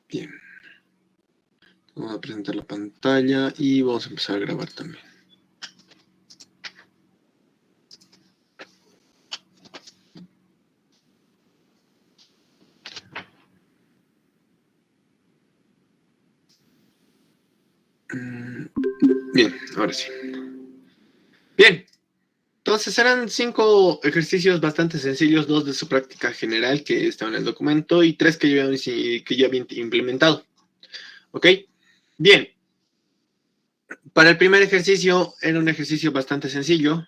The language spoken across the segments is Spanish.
Bien. Vamos a presentar la pantalla y vamos a empezar a grabar también. Bien, ahora sí. Bien. Entonces eran 5 ejercicios bastante sencillos, 2 de su práctica general que estaban en el documento y 3 que yo había implementado. ¿Ok? Bien. Para el primer ejercicio era un ejercicio bastante sencillo,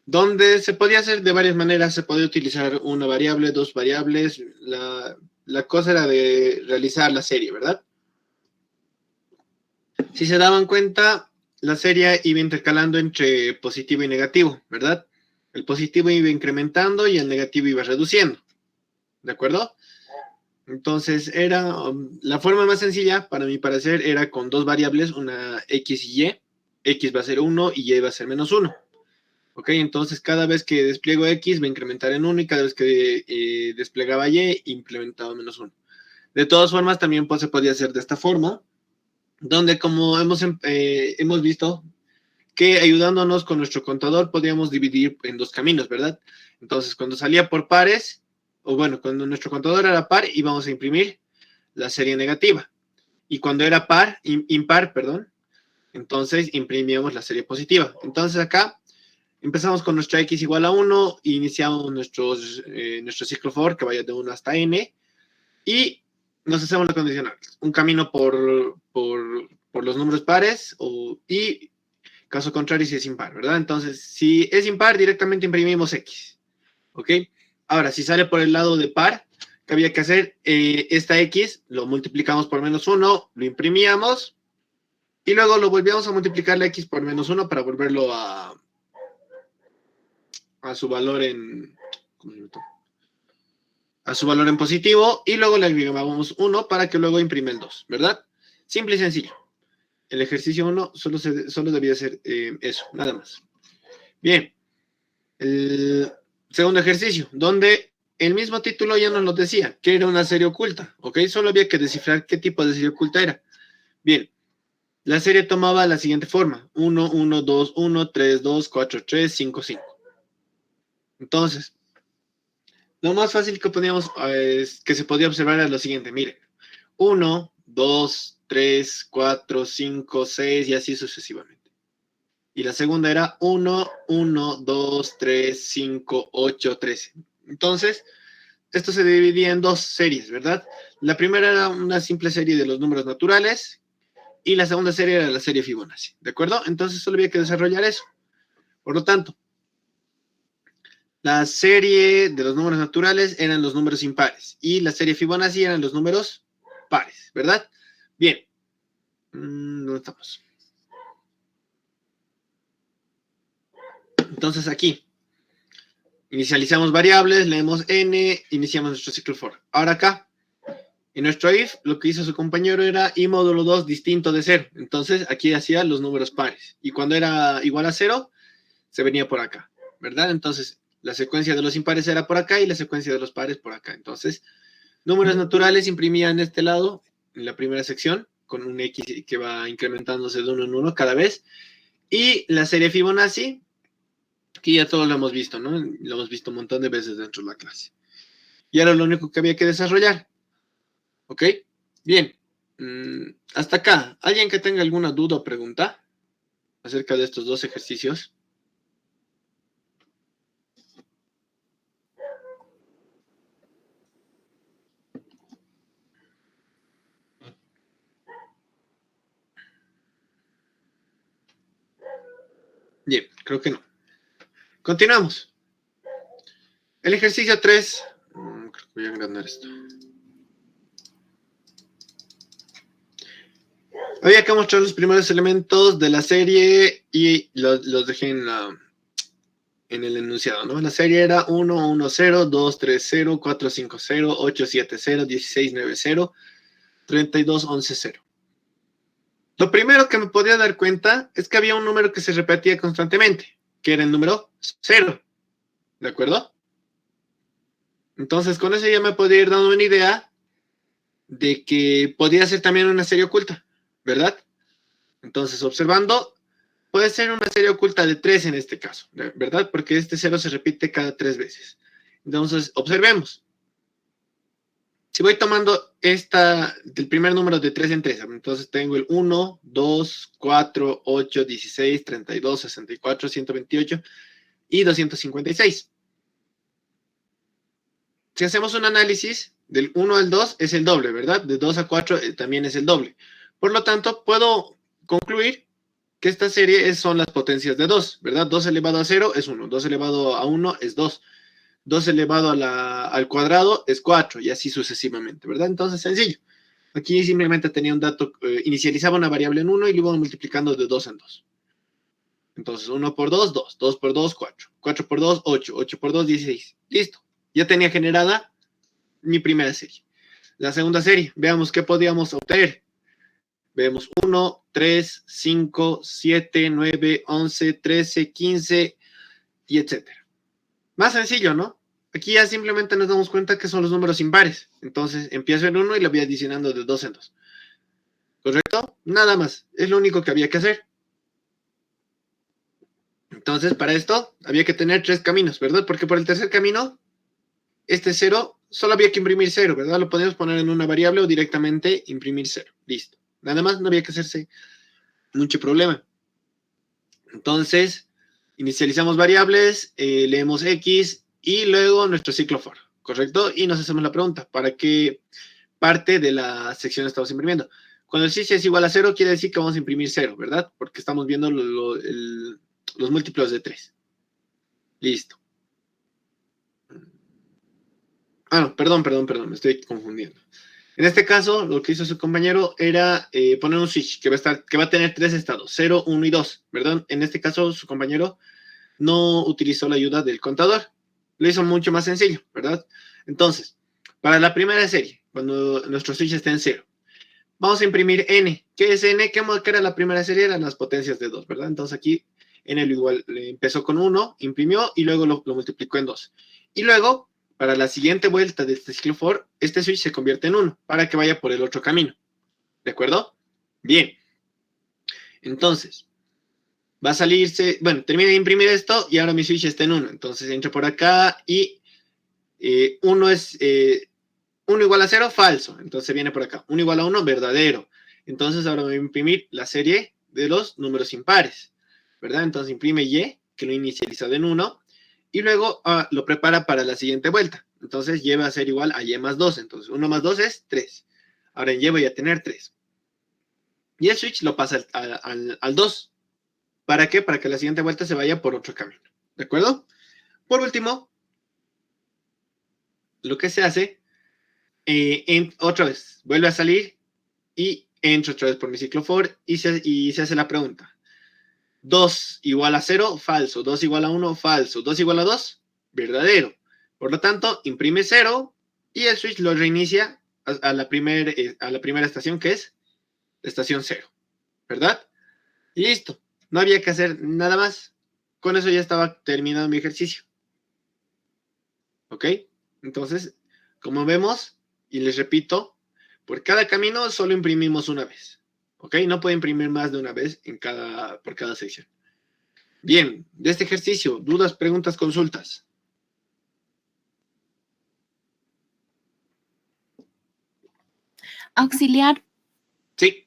donde se podía hacer de varias maneras. Se podía utilizar una variable, 2 variables. La cosa era de realizar la serie, ¿verdad? Si se daban cuenta, la serie iba intercalando entre positivo y negativo, ¿verdad? El positivo iba incrementando y el negativo iba reduciendo, ¿de acuerdo? Entonces, la forma más sencilla, para mi parecer, era con 2 variables, una x y y. X va a ser 1 y y va a ser menos 1. ¿Ok? Entonces, cada vez que despliego x va a incrementar en 1 y cada vez que desplegaba y, implementaba menos 1. De todas formas, también se podía hacer de esta forma, donde como hemos visto que ayudándonos con nuestro contador podíamos dividir en 2 caminos, ¿verdad? Entonces, cuando salía por pares, o bueno, cuando nuestro contador era par, íbamos a imprimir la serie negativa. Y cuando era impar, perdón, entonces imprimíamos la serie positiva. Entonces acá empezamos con nuestra x igual a 1, iniciamos nuestro ciclo for que vaya de 1 hasta n, y nos hacemos la condicional. Un camino por los números pares, y caso contrario si es impar, ¿verdad? Entonces, si es impar, directamente imprimimos x. ¿Ok? Ahora, si sale por el lado de par, ¿qué había que hacer? Esta x lo multiplicamos por menos 1, lo imprimíamos, y luego lo volvíamos a multiplicar la x por menos 1 para volverlo a su valor en... a su valor en positivo, y luego le agregamos 1 para que luego imprime el 2, ¿verdad? Simple y sencillo. El ejercicio 1 solo debía ser eso, nada más. Bien. El segundo ejercicio, donde el mismo título ya nos lo decía, que era una serie oculta, ¿ok? Solo había que descifrar qué tipo de serie oculta era. Bien, la serie tomaba la siguiente forma: 1, 1, 2, 1, 3, 2, 4, 3, 5, 5. Entonces, lo más fácil que se podía observar era lo siguiente, mire, 1, 2, 3, 4, 5, 6 y así sucesivamente. Y la segunda era 1, 1, 2, 3, 5, 8, 13. Entonces, esto se dividía en 2 series, ¿verdad? La primera era una simple serie de los números naturales y la segunda serie era la serie Fibonacci, ¿de acuerdo? Entonces solo había que desarrollar eso. Por lo tanto, la serie de los números naturales eran los números impares y la serie Fibonacci eran los números pares, ¿verdad? Bien. ¿Dónde estamos? Entonces aquí inicializamos variables, leemos n, iniciamos nuestro ciclo for. Ahora acá, en nuestro if, lo que hizo su compañero era i módulo 2 distinto de 0. Entonces, aquí hacía los números pares. Y cuando era igual a 0, se venía por acá, ¿verdad? Entonces, la secuencia de los impares era por acá y la secuencia de los pares por acá. Entonces, números naturales imprimían de este lado, en la primera sección, con un x que va incrementándose de 1 en 1 cada vez. Y la serie Fibonacci, que ya todos lo hemos visto, ¿no? Lo hemos visto un montón de veces dentro de la clase. Y era lo único que había que desarrollar. ¿Ok? Bien. Hasta acá. ¿Alguien que tenga alguna duda o pregunta acerca de estos 2 ejercicios? Bien, creo que no. Continuamos. El ejercicio 3. Creo que voy a agrandar esto. Había que mostrar los primeros elementos de la serie y los dejé en el enunciado, ¿no? La serie era 1, 1, 0, 2, 3, 0, 4, 5, 0, 8, 7, 0, 16, 9, 0, 32, 11, 0. Lo primero que me podía dar cuenta es que había un número que se repetía constantemente, que era el número 0. ¿De acuerdo? Entonces, con eso ya me podría ir dando una idea de que podría ser también una serie oculta, ¿verdad? Entonces, observando, puede ser una serie oculta de 3 en este caso, ¿verdad? Porque este 0 se repite cada 3 veces. Entonces, observemos. Si voy tomando del primer número de 3 en 3, entonces tengo el 1, 2, 4, 8, 16, 32, 64, 128 y 256. Si hacemos un análisis del 1 al 2 es el doble, ¿verdad? De 2 a 4 también es el doble. Por lo tanto, puedo concluir que esta serie son las potencias de 2, ¿verdad? 2 elevado a 0 es 1, 2 elevado a 1 es 2, 2 elevado al cuadrado es 4 y así sucesivamente, ¿verdad? Entonces, sencillo. Aquí simplemente tenía un dato, inicializaba una variable en 1 y lo iba multiplicando de 2 en 2. Entonces, 1 por 2, 2, 2 por 2, 4, 4 por 2, 8, 8 por 2, 16. Listo. Ya tenía generada mi primera serie. La segunda serie, veamos qué podíamos obtener. Vemos 1, 3, 5, 7, 9, 11, 13, 15 y etcétera. Más sencillo, ¿no? Aquí ya simplemente nos damos cuenta que son los números impares. Entonces empiezo en 1 y lo voy adicionando de 2 en 2. ¿Correcto? Nada más. Es lo único que había que hacer. Entonces, para esto había que tener 3 caminos, ¿verdad? Porque por el tercer camino, este 0, solo había que imprimir 0, ¿verdad? Lo podíamos poner en una variable o directamente imprimir 0. Listo. Nada más, no había que hacerse mucho problema. Entonces, inicializamos variables, leemos X y luego nuestro ciclo for, ¿correcto? Y nos hacemos la pregunta, ¿para qué parte de la sección estamos imprimiendo? Cuando el switch es igual a 0, quiere decir que vamos a imprimir 0, ¿verdad? Porque estamos viendo los múltiplos de 3. Listo. Ah, no, perdón, me estoy confundiendo. En este caso, lo que hizo su compañero era poner un switch que va a tener 3 estados, 0, 1 y 2, ¿verdad? En este caso, su compañero no utilizó la ayuda del contador. Lo hizo mucho más sencillo, ¿verdad? Entonces, para la primera serie, cuando nuestro switch esté en 0, vamos a imprimir n. ¿Qué es n? ¿Qué era la primera serie? Eran las potencias de 2, ¿verdad? Entonces aquí n lo igual, empezó con 1, imprimió y luego lo multiplicó en 2. Y luego, para la siguiente vuelta de este ciclo for, este switch se convierte en 1 para que vaya por el otro camino. ¿De acuerdo? Bien. Entonces, va a salirse, bueno, termina de imprimir esto y ahora mi switch está en 1. Entonces entro por acá y 1 es 1 igual a 0, falso. Entonces viene por acá. 1 igual a 1, verdadero. Entonces ahora me voy a imprimir la serie de los números impares, ¿verdad? Entonces imprime Y, que lo he inicializado en 1, y luego lo prepara para la siguiente vuelta. Entonces Y va a ser igual a Y más 2. Entonces 1 más 2 es 3. Ahora en Y voy a tener 3. Y el switch lo pasa al 2. ¿Para qué? Para que la siguiente vuelta se vaya por otro camino. ¿De acuerdo? Por último, lo que se hace, otra vez, vuelve a salir y entro otra vez por mi ciclo for y se hace la pregunta. 2 igual a 0, falso. 2 igual a 1, falso. 2 igual a 2, verdadero. Por lo tanto, imprime 0 y el switch lo reinicia a la primera estación, que es la estación 0. ¿Verdad? Y listo. No había que hacer nada más. Con eso ya estaba terminado mi ejercicio. ¿Ok? Entonces, como vemos, y les repito, por cada camino solo imprimimos una vez. ¿Ok? No puede imprimir más de una vez por cada sección. Bien, de este ejercicio, dudas, preguntas, consultas. Auxiliar. Sí.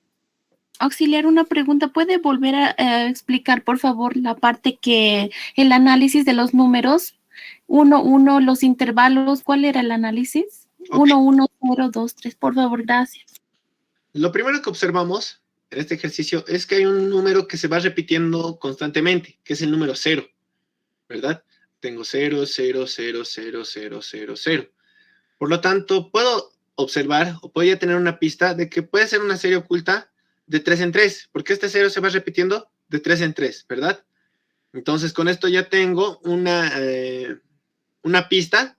Auxiliar, una pregunta. ¿Puede volver a explicar, por favor, la parte que el análisis de los números? 1, 1, los intervalos. ¿Cuál era el análisis? Okay. 1, 1, 0, 2, 3. Por favor, gracias. Lo primero que observamos en este ejercicio es que hay un número que se va repitiendo constantemente, que es el número 0, ¿verdad? Tengo 0, 0, 0, 0, 0, 0, 0. Por lo tanto, puedo observar o puedo ya tener una pista de que puede ser una serie oculta de 3 en 3, porque este 0 se va repitiendo de 3 en 3, ¿verdad? Entonces, con esto ya tengo una pista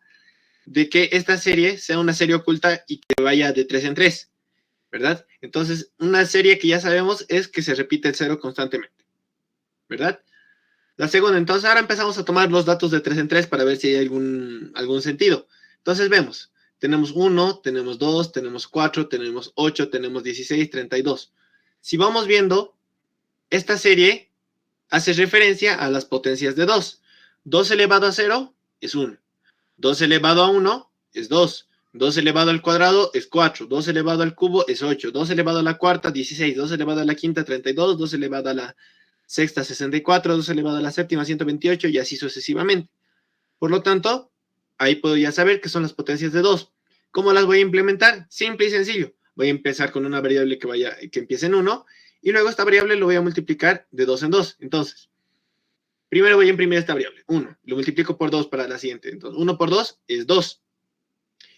de que esta serie sea una serie oculta y que vaya de 3 en 3, ¿verdad? Entonces, una serie que ya sabemos es que se repite el 0 constantemente, ¿verdad? La segunda, entonces ahora empezamos a tomar los datos de 3 en 3 para ver si hay algún sentido. Entonces vemos, tenemos 1, tenemos 2, tenemos 4, tenemos 8, tenemos 16, 32. Si vamos viendo, esta serie hace referencia a las potencias de 2. 2 elevado a 0 es 1. 2 elevado a 1 es 2. 2 elevado al cuadrado es 4. 2 elevado al cubo es 8. 2 elevado a la cuarta, 16. 2 elevado a la quinta, 32. 2 elevado a la sexta, 64. 2 elevado a la séptima, 128, y así sucesivamente. Por lo tanto, ahí puedo ya saber qué son las potencias de 2. ¿Cómo las voy a implementar? Simple y sencillo. Voy a empezar con una variable que empiece en 1, y luego esta variable lo voy a multiplicar de 2 en 2. Entonces, primero voy a imprimir esta variable, 1. Lo multiplico por 2 para la siguiente. Entonces, 1 por 2 es 2.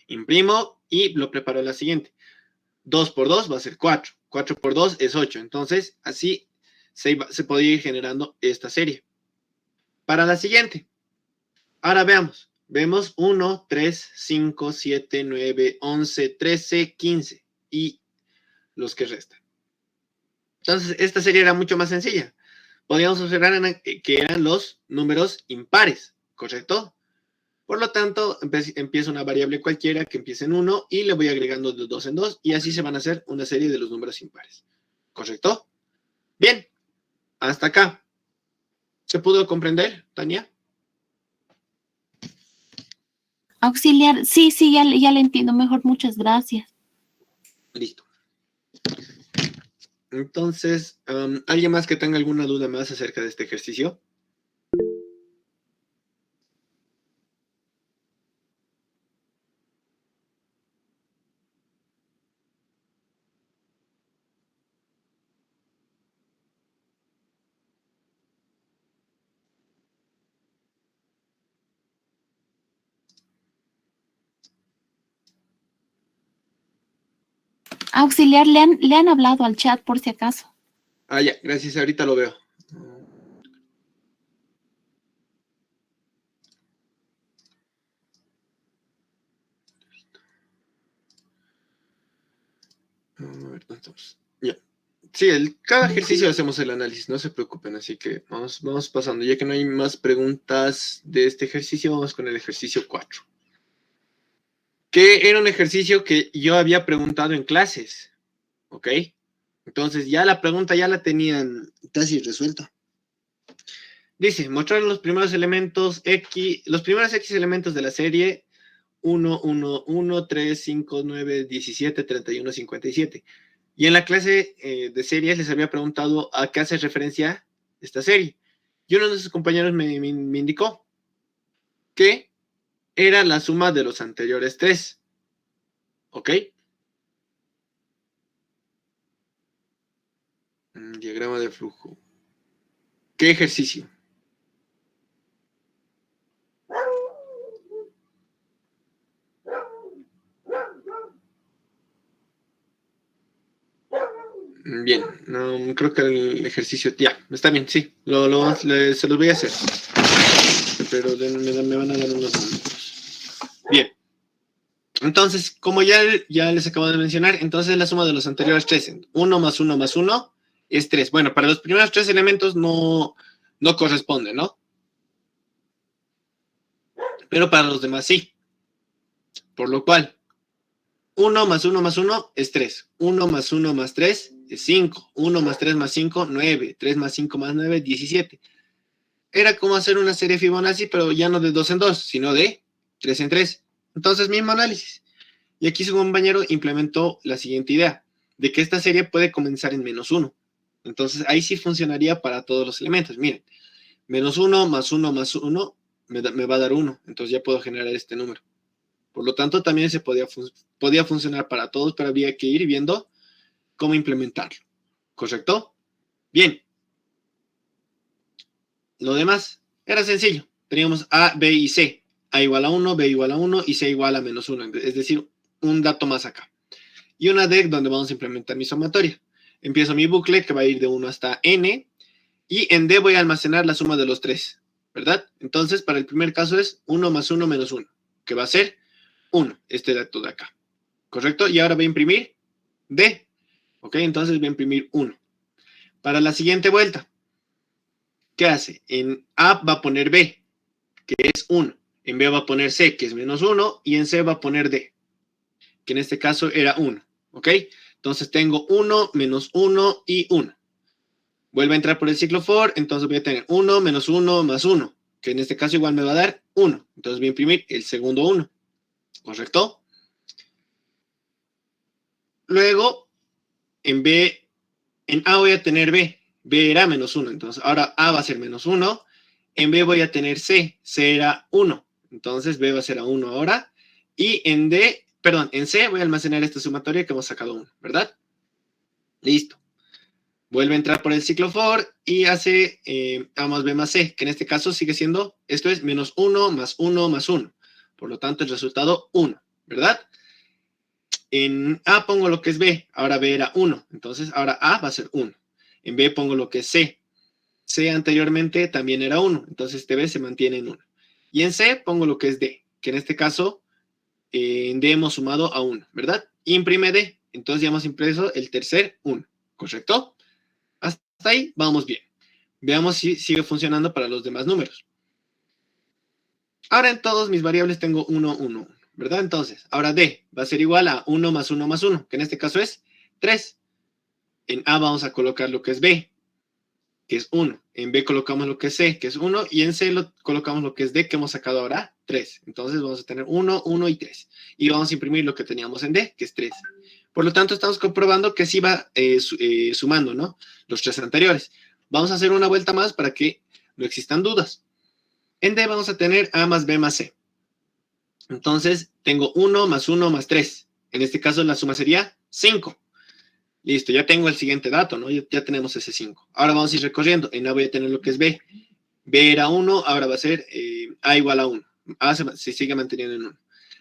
Imprimo y lo preparo a la siguiente. 2 por 2 va a ser 4. 4 por 2 es 8. Entonces, así se puede ir generando esta serie. Para la siguiente. Ahora veamos. Vemos 1, 3, 5, 7, 9, 11, 13, 15 y los que restan. Entonces, esta serie era mucho más sencilla. Podríamos observar que eran los números impares, ¿correcto? Por lo tanto, empiezo una variable cualquiera que empiece en 1 y le voy agregando de 2 en 2 y así se van a hacer una serie de los números impares. ¿Correcto? Bien, hasta acá. ¿Se pudo comprender, Tania? Auxiliar, sí, ya le entiendo mejor, muchas gracias. Listo. Entonces, ¿alguien más que tenga alguna duda más acerca de este ejercicio? Auxiliar, le han hablado al chat por si acaso. Ah, ya, gracias, ahorita lo veo. A ver, entonces, ya. Sí, cada ejercicio hacemos el análisis, no se preocupen, así que vamos pasando. Ya que no hay más preguntas de este ejercicio, vamos con el ejercicio 4. Que era un ejercicio que yo había preguntado en clases, ¿ok? Entonces ya la pregunta ya la tenían casi resuelta. Dice, mostrar los primeros elementos X, los primeros X elementos de la serie 1, 1, 1, 3, 5, 9, 17, 31, 57. Y en la clase de series les había preguntado a qué hace referencia esta serie. Y uno de sus compañeros me indicó que era la suma de los anteriores 3. ¿Ok? Diagrama de flujo. ¿Qué ejercicio? Bien, no, creo que el ejercicio, ya, está bien, sí, se los voy a hacer, pero me van a dar unos momentos. Bien, entonces, como ya les acabo de mencionar, entonces la suma de los anteriores 3, 1 más 1 más 1 es 3. Bueno, para los primeros 3 elementos no corresponde, ¿no? Pero para los demás sí, por lo cual 1 más 1 más 1 es 3. 1 más 1 más 3 es 5. 1 más 3 más 5, 9. 3 más 5 más 9, 17. Era como hacer una serie Fibonacci, pero ya no de 2 en 2, sino de 3 en 3. Entonces, mismo análisis. Y aquí su compañero implementó la siguiente idea, de que esta serie puede comenzar en menos 1. Entonces, ahí sí funcionaría para todos los elementos. Miren, menos 1 más 1 más 1 me va a dar 1. Entonces ya puedo generar este número. Por lo tanto, también se podía funcionar para todos, pero había que ir viendo cómo implementarlo. ¿Correcto? Bien. Lo demás era sencillo. Teníamos A, B y C. A igual a 1, B igual a 1 y C igual a menos 1. Es decir, un dato más acá. Y una D donde vamos a implementar mi sumatoria. Empiezo mi bucle que va a ir de 1 hasta N. Y en D voy a almacenar la suma de los 3. ¿Verdad? Entonces, para el primer caso es 1 más 1 menos 1. Que va a ser 1. Este dato de acá. ¿Correcto? Y ahora voy a imprimir D. ¿Ok? Entonces voy a imprimir 1. Para la siguiente vuelta. ¿qué hace? En A va a poner B, que es 1. En B va a poner C, que es menos 1. Y en C va a poner D, que en este caso era 1. ¿Ok? Entonces tengo 1, menos 1 y 1. Vuelve a entrar por el ciclo for, entonces voy a tener 1, menos 1, más 1, que en este caso igual me va a dar 1. Entonces voy a imprimir el segundo 1. ¿Correcto? Luego, en A voy a tener B. B era menos 1. Entonces, ahora A va a ser menos 1. En B voy a tener C. C era 1. Entonces, B va a ser a 1 ahora. Y en C voy a almacenar esta sumatoria que hemos sacado 1, ¿verdad? Listo. Vuelve a entrar por el ciclo for y hace A más B más C, que en este caso sigue siendo, esto es menos 1 más 1 más 1. Por lo tanto, el resultado 1, ¿verdad? En A pongo lo que es B, ahora B era 1, entonces ahora A va a ser 1. En B pongo lo que es C. C anteriormente también era 1, entonces este B se mantiene en 1. Y en C pongo lo que es D, que en este caso en D hemos sumado a 1, ¿verdad? Imprime D, entonces ya hemos impreso el tercer 1, ¿correcto? Hasta ahí vamos bien. Veamos si sigue funcionando para los demás números. Ahora en todos mis variables tengo 1, 1, 1, ¿verdad? Entonces, ahora D va a ser igual a 1 más 1 más 1, que en este caso es 3. En A vamos a colocar lo que es B, que es 1. En B colocamos lo que es C, que es 1. Y en C colocamos lo que es D, que hemos sacado ahora, 3. Entonces vamos a tener 1, 1 y 3. Y vamos a imprimir lo que teníamos en D, que es 3. Por lo tanto, estamos comprobando que sí va sumando, ¿no? Los 3 anteriores. Vamos a hacer una vuelta más para que no existan dudas. En D vamos a tener A más B más C. Entonces, tengo 1 más 1 más 3. En este caso, la suma sería 5. Listo, ya tengo el siguiente dato, ¿no? Ya tenemos ese 5. Ahora vamos a ir recorriendo. En A voy a tener lo que es B. B era 1, ahora va a ser A igual a 1. A se sigue manteniendo en 1.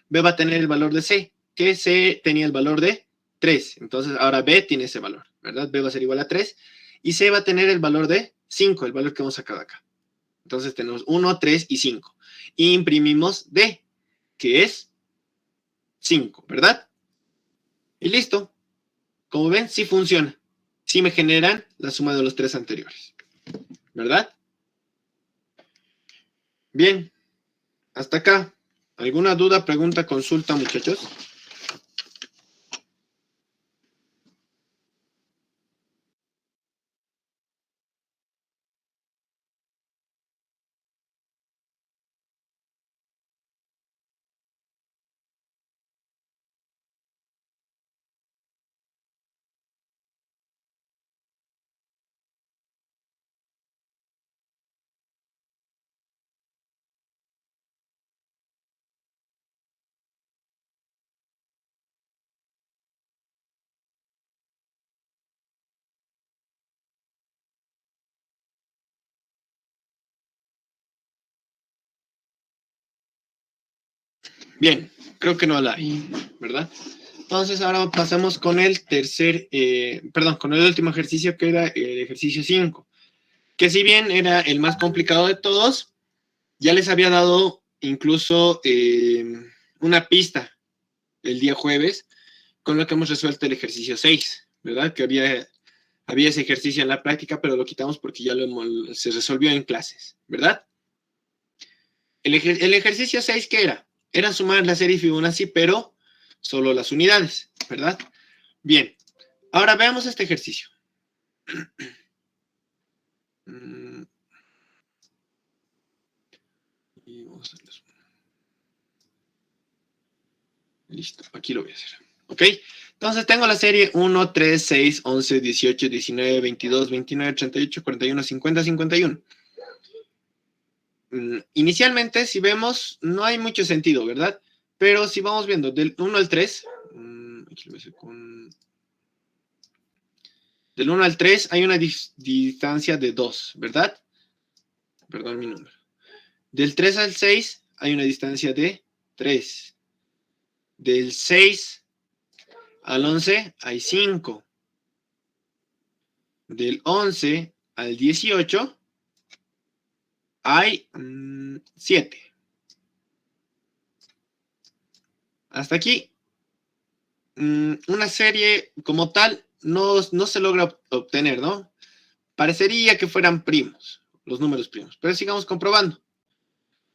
B va a tener el valor de C, que C tenía el valor de 3. Entonces, ahora B tiene ese valor, ¿verdad? B va a ser igual a 3. Y C va a tener el valor de 5, el valor que hemos sacado acá. Entonces, tenemos 1, 3 y 5. Y imprimimos D, que es 5, ¿verdad? Y listo. Como ven, sí funciona. Sí me generan la suma de los 3 anteriores, ¿verdad? Bien, hasta acá. ¿Alguna duda, pregunta, consulta, muchachos? Bien, creo que no la hay, ¿verdad? Entonces ahora pasamos con el con el último ejercicio, que era el ejercicio 5, que si bien era el más complicado de todos, ya les había dado incluso una pista el día jueves con lo que hemos resuelto el ejercicio 6, ¿verdad? Que había ese ejercicio en la práctica, pero lo quitamos porque ya se resolvió en clases, ¿verdad? El ejercicio 6, ¿qué era? Era sumar la serie Fibonacci, pero solo las unidades, ¿verdad? Bien, ahora veamos este ejercicio. Listo, aquí lo voy a hacer. ¿Ok? Entonces tengo la serie 1, 3, 6, 11, 18, 19, 22, 29, 38, 41, 50, 51. Inicialmente, si vemos, no hay mucho sentido, ¿verdad? Pero si vamos viendo del 1 al 3, aquí lo voy a hacer del 1 al 3 hay una distancia de 2, ¿verdad? Perdón mi número. Del 3 al 6 hay una distancia de 3. Del 6 al 11 hay 5. Del 11 al 18 hay 7. Hasta aquí, una serie como tal no se logra obtener, ¿no? Parecería que fueran primos, los números primos. Pero sigamos comprobando.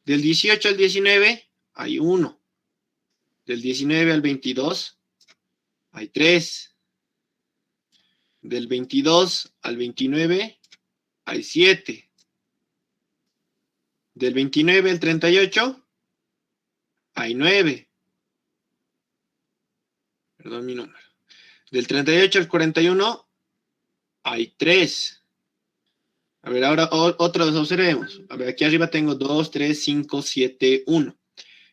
Del 18 al 19 hay 1. Del 19 al 22 hay 3. Del 22 al 29 hay 7. Del 29 al 38 hay 9. Perdón mi número. Del 38 al 41 hay 3. A ver, ahora otra vez observemos. A ver, aquí arriba tengo 2, 3, 5, 7, 1.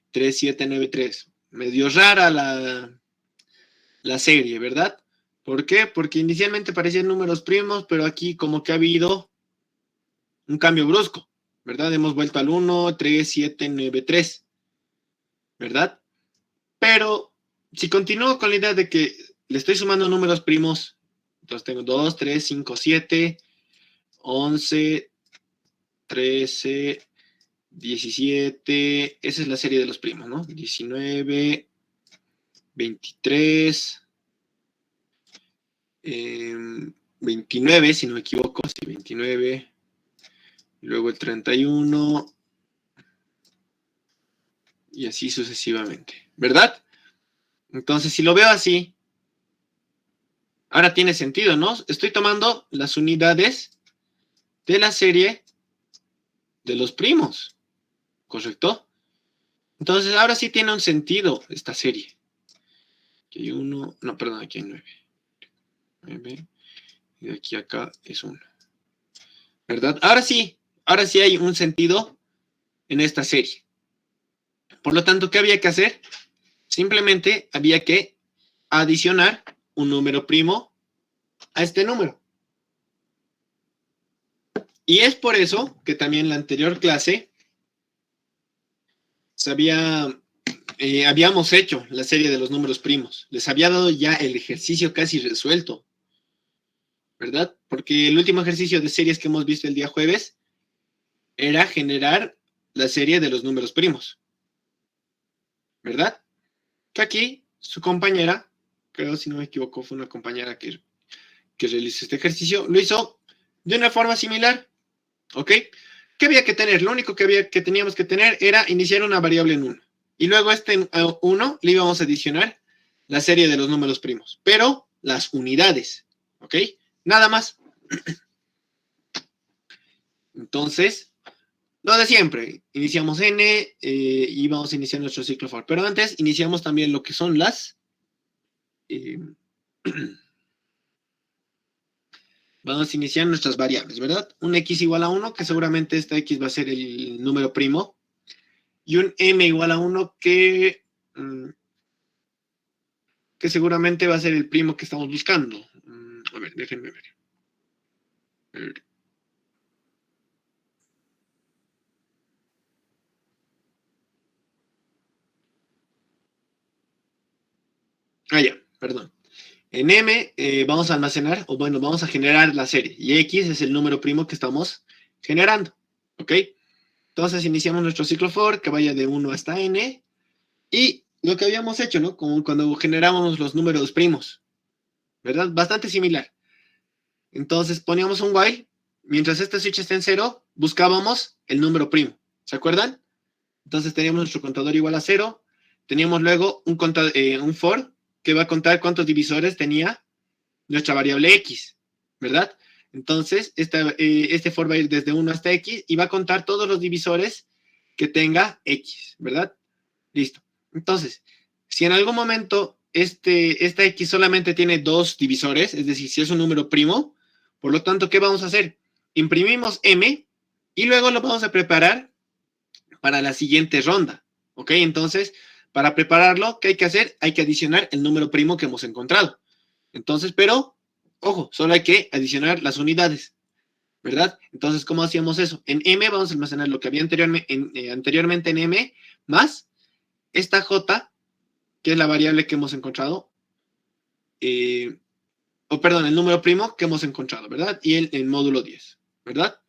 3, 7, 9, 3. Medio rara la serie, ¿verdad? ¿Por qué? Porque inicialmente parecían números primos, pero aquí como que ha habido un cambio brusco, ¿verdad? Hemos vuelto al 1, 3, 7, 9, 3, ¿verdad? Pero si continúo con la idea de que le estoy sumando números primos, entonces tengo 2, 3, 5, 7, 11, 13, 17, esa es la serie de los primos, ¿no? 19, 23, 29, si no me equivoco, sí, 29, luego el 31, y así sucesivamente, ¿verdad? Entonces, si lo veo así, ahora tiene sentido, ¿no? Estoy tomando las unidades de la serie de los primos, ¿correcto? Entonces, ahora sí tiene un sentido esta serie. Aquí hay 1, no, perdón, aquí hay 9. 9, y de aquí a acá es 1. ¿Verdad? Ahora sí hay un sentido en esta serie. Por lo tanto, ¿qué había que hacer? Simplemente había que adicionar un número primo a este número. Y es por eso que también en la anterior clase habíamos hecho la serie de los números primos. Les había dado ya el ejercicio casi resuelto, ¿verdad? Porque el último ejercicio de series que hemos visto el día jueves era generar la serie de los números primos, ¿verdad? Que aquí su compañera, creo si no me equivoco, fue una compañera que realizó este ejercicio, lo hizo de una forma similar, ¿ok? ¿Qué había que tener? Lo único que teníamos que tener era iniciar una variable en 1. Y luego este 1 le íbamos a adicionar la serie de los números primos, pero las unidades, ¿ok? Nada más. Entonces, lo de siempre, iniciamos n y vamos a iniciar nuestro ciclo for. Pero antes iniciamos también lo que son las... vamos a iniciar nuestras variables, ¿verdad? Un x igual a 1, que seguramente esta x va a ser el número primo. Y un m igual a 1 que seguramente va a ser el primo que estamos buscando. A ver, déjenme ver. Ya, perdón. En M vamos a almacenar, o bueno, vamos a generar la serie. Y X es el número primo que estamos generando. ¿Ok? Entonces iniciamos nuestro ciclo for, que vaya de 1 hasta N. Y lo que habíamos hecho, ¿no? Como cuando generábamos los números primos. ¿Verdad? Bastante similar. Entonces poníamos un while. Mientras este switch esté en 0, buscábamos el número primo. ¿Se acuerdan? Entonces teníamos nuestro contador igual a 0. Teníamos luego un for que va a contar cuántos divisores tenía nuestra variable x, ¿verdad? Entonces, este for va a ir desde 1 hasta x y va a contar todos los divisores que tenga x, ¿verdad? Listo. Entonces, si en algún momento esta x solamente tiene 2 divisores, es decir, si es un número primo, por lo tanto, ¿qué vamos a hacer? Imprimimos m y luego lo vamos a preparar para la siguiente ronda, ¿ok? Entonces, para prepararlo, ¿qué hay que hacer? Hay que adicionar el número primo que hemos encontrado. Entonces, pero, ojo, solo hay que adicionar las unidades, ¿verdad? Entonces, ¿cómo hacíamos eso? En M vamos a almacenar lo que había anteriormente en M, más esta J, que es la variable que hemos encontrado, el número primo que hemos encontrado, ¿verdad? Y el módulo 10, ¿verdad?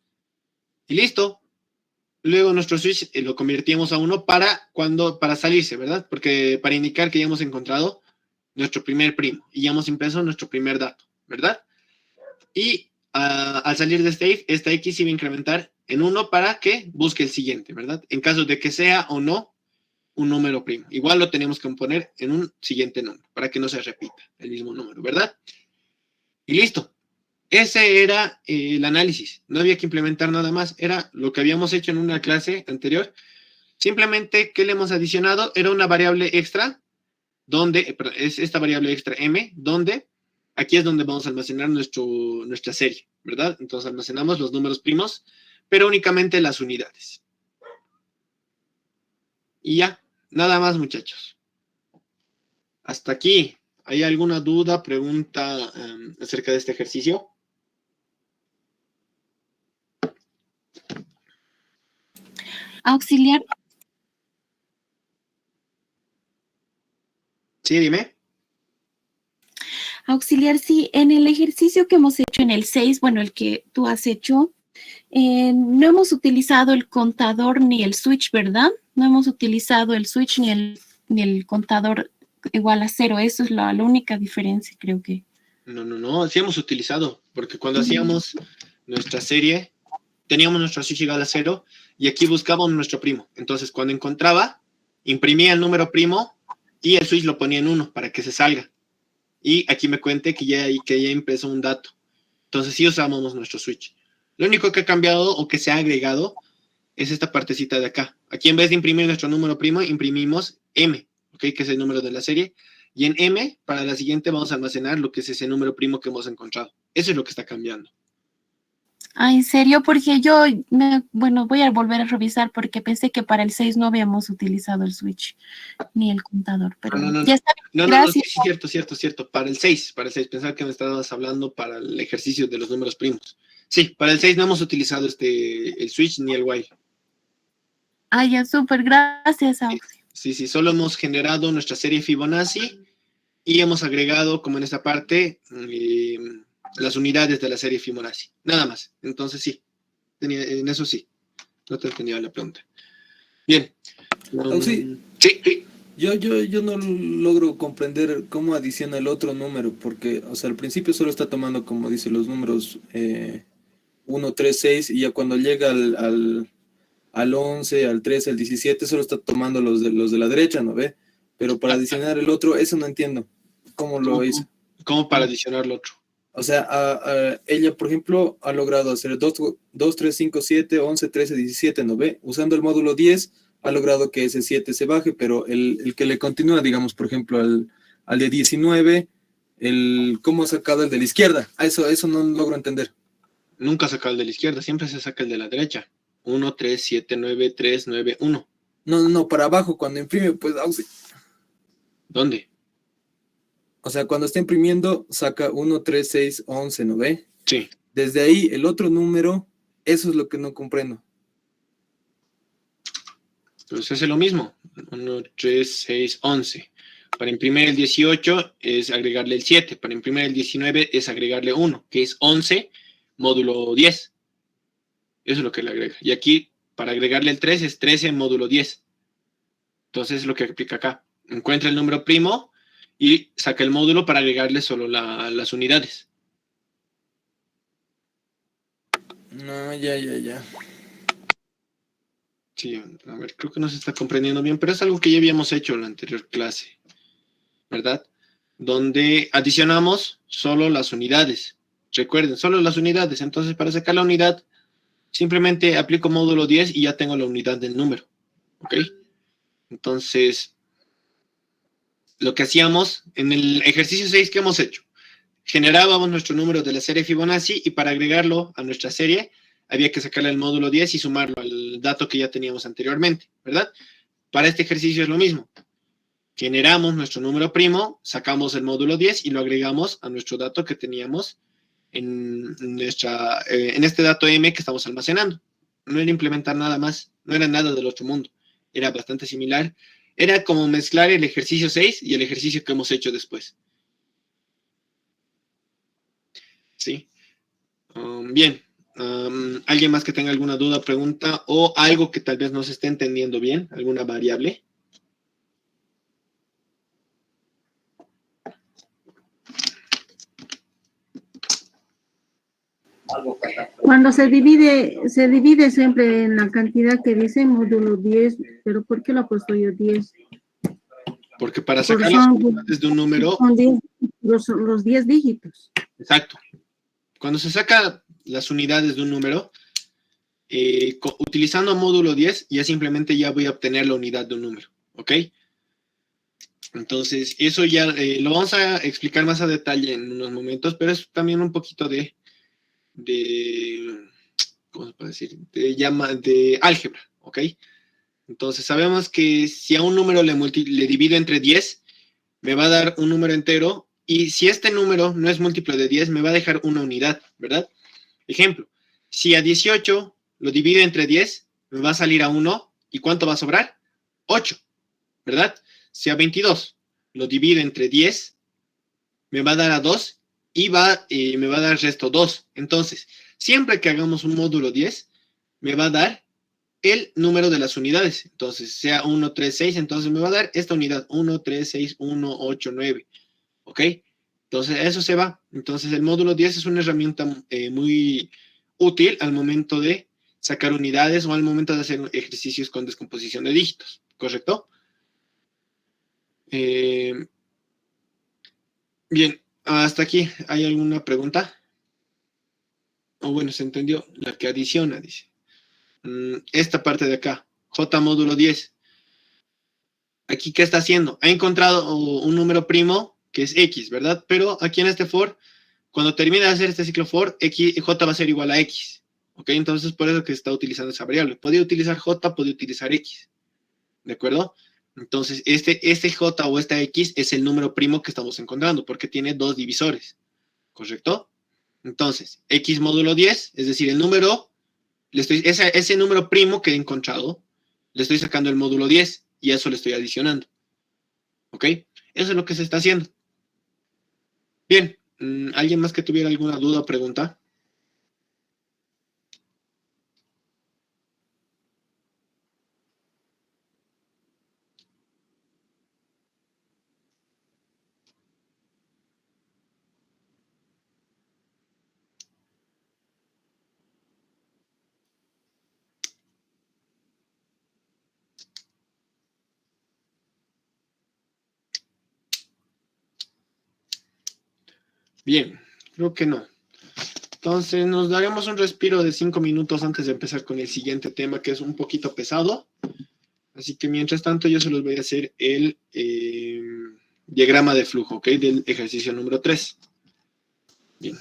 Y listo. Luego nuestro switch lo convertimos a 1 para salirse, ¿verdad? Porque para indicar que ya hemos encontrado nuestro primer primo y ya hemos impreso nuestro primer dato, ¿verdad? Y al salir de este if, esta x iba a incrementar en 1 para que busque el siguiente, ¿verdad? En caso de que sea o no un número primo. Igual lo tenemos que poner en un siguiente número para que no se repita el mismo número, ¿verdad? Y listo. Ese era el análisis. No había que implementar nada más. Era lo que habíamos hecho en una clase anterior. Simplemente, ¿qué le hemos adicionado? Era una variable extra, donde es esta variable extra m, donde aquí es donde vamos a almacenar nuestra serie, ¿verdad? Entonces almacenamos los números primos, pero únicamente las unidades. Y ya, nada más, muchachos. Hasta aquí. ¿Hay alguna duda, pregunta acerca de este ejercicio? Auxiliar, Sí, dime. auxiliar, sí, en el ejercicio que hemos hecho en el 6, bueno, el que tú has hecho, no hemos utilizado el contador ni el switch, ¿verdad? No hemos utilizado el switch ni el contador igual a 0. Eso es la única diferencia, creo que. No, sí hemos utilizado, porque cuando hacíamos nuestra serie, teníamos nuestro switch igual a 0 y aquí buscábamos nuestro primo. Entonces, cuando encontraba, imprimía el número primo y el switch lo ponía en 1 para que se salga. Y aquí me cuente que ya empezó un dato. Entonces, sí usábamos nuestro switch. Lo único que ha cambiado o que se ha agregado es esta partecita de acá. Aquí en vez de imprimir nuestro número primo, imprimimos M, ¿ok? Que es el número de la serie. Y en M, para la siguiente, vamos a almacenar lo que es ese número primo que hemos encontrado. Eso es lo que está cambiando. Ah, ¿en serio? Porque bueno, voy a volver a revisar porque pensé que para el 6 no habíamos utilizado el switch ni el contador, pero ya está bien. No, sí, Gracias. cierto. Para el 6. Pensaba que me estabas hablando para el ejercicio de los números primos. Sí, para el 6 no hemos utilizado el switch ni el while. Ah, ya, súper, gracias, Auxi. Sí, solo hemos generado nuestra serie Fibonacci y hemos agregado, como en esta parte, las unidades de la serie Fibonacci. Nada más. Entonces, sí. En eso sí. No te entendía la pregunta. Bien. Sí. Sí. Yo no logro comprender cómo adiciona el otro número, porque, o sea, al principio solo está tomando, como dice, los números 1, 3, 6, y ya cuando llega al 11, al 13, al 17, solo está tomando los de la derecha, ¿no ve? Pero para adicionar el otro, eso no entiendo. ¿Cómo lo hizo? ¿Cómo para adicionar lo otro? O sea, ella, por ejemplo, ha logrado hacer 2, 3, 5, 7, 11, 13, 17, ¿no ve? Usando el módulo 10, ha logrado que ese 7 se baje, pero el que le continúa, digamos, por ejemplo, al de 19, ¿cómo ha sacado el de la izquierda? Eso no logro entender. Nunca saca el de la izquierda, siempre se saca el de la derecha. 1, 3, 7, 9, 3, 9, 1. No, para abajo, cuando imprime, pues, ¿Dónde? o sea, cuando está imprimiendo, saca 1, 3, 6, 11, ¿no ve? Sí. Desde ahí, el otro número, eso es lo que no comprendo. Pues es lo mismo. 1, 3, 6, 11. Para imprimir el 18 es agregarle el 7. Para imprimir el 19 es agregarle 1, que es 11 módulo 10. Eso es lo que le agrega. Y aquí, para agregarle el 3, es 13 módulo 10. Entonces es lo que aplica acá. Encuentra el número primo y saca el módulo para agregarle solo las unidades. No, ya. Sí, a ver, creo que no se está comprendiendo bien, pero es algo que ya habíamos hecho en la anterior clase, ¿verdad? Donde adicionamos solo las unidades. Recuerden, solo las unidades. Entonces, para sacar la unidad, simplemente aplico módulo 10 y ya tengo la unidad del número. ¿Ok? Entonces, lo que hacíamos en el ejercicio 6 que hemos hecho, generábamos nuestro número de la serie Fibonacci y para agregarlo a nuestra serie había que sacarle el módulo 10 y sumarlo al dato que ya teníamos anteriormente, ¿verdad? Para este ejercicio es lo mismo. Generamos nuestro número primo, sacamos el módulo 10 y lo agregamos a nuestro dato que teníamos en este dato M que estamos almacenando. No era implementar nada más, no era nada del otro mundo. Era bastante similar. Era como mezclar el ejercicio 6 y el ejercicio que hemos hecho después. ¿Sí? Bien. ¿Alguien más que tenga alguna duda, pregunta o algo que tal vez no se esté entendiendo bien? ¿Alguna variable? Cuando se divide siempre en la cantidad que dice módulo 10, pero ¿por qué lo he puesto yo 10? Porque para Por sacar las son, unidades de un número, son 10, los 10 dígitos. exacto. Cuando se saca las unidades de un número, utilizando módulo 10, ya simplemente ya voy a obtener la unidad de un número, ¿ok? Entonces, eso ya lo vamos a explicar más a detalle en unos momentos, pero es también un poquito de ¿cómo se puede decir? De álgebra, ¿ok? Entonces, sabemos que si a un número le divido entre 10, me va a dar un número entero, y si este número no es múltiplo de 10, me va a dejar una unidad, ¿verdad? Ejemplo, si a 18 lo divido entre 10, me va a salir a 1, ¿y cuánto va a sobrar? 8, ¿verdad? Si a 22 lo divido entre 10, me va a dar a 2 y me va a dar el resto 2. Entonces, siempre que hagamos un módulo 10, me va a dar el número de las unidades. Entonces, sea 1, 3, 6, entonces me va a dar esta unidad, 1, 3, 6, 1, 8, 9. ¿Ok? Entonces, eso se va. Entonces, el módulo 10 es una herramienta muy útil al momento de sacar unidades o al momento de hacer ejercicios con descomposición de dígitos. ¿Correcto? Bien, hasta aquí. ¿Hay alguna pregunta? O bueno, se entendió. La que adiciona, dice. Esta parte de acá. J módulo 10. Aquí, ¿qué está haciendo? Ha encontrado un número primo que es X, ¿verdad? Pero aquí en este for, cuando termine de hacer este ciclo for, J va a ser igual a X. ¿Ok? Entonces, por eso que está utilizando esa variable. Podría utilizar J, puede utilizar X. ¿De acuerdo? Entonces, este J o esta X es el número primo que estamos encontrando, porque tiene dos divisores. ¿Correcto? Entonces, X módulo 10, es decir, el número, ese número primo que he encontrado, le estoy sacando el módulo 10 y eso le estoy adicionando. ¿Ok? Eso es lo que se está haciendo. Bien, ¿alguien más que tuviera alguna duda o pregunta? Bien, creo que no. Entonces nos daremos un respiro de 5 minutos antes de empezar con el siguiente tema, que es un poquito pesado. Así que mientras tanto yo se los voy a hacer el diagrama de flujo, ¿ok? Del ejercicio número 3. Bien.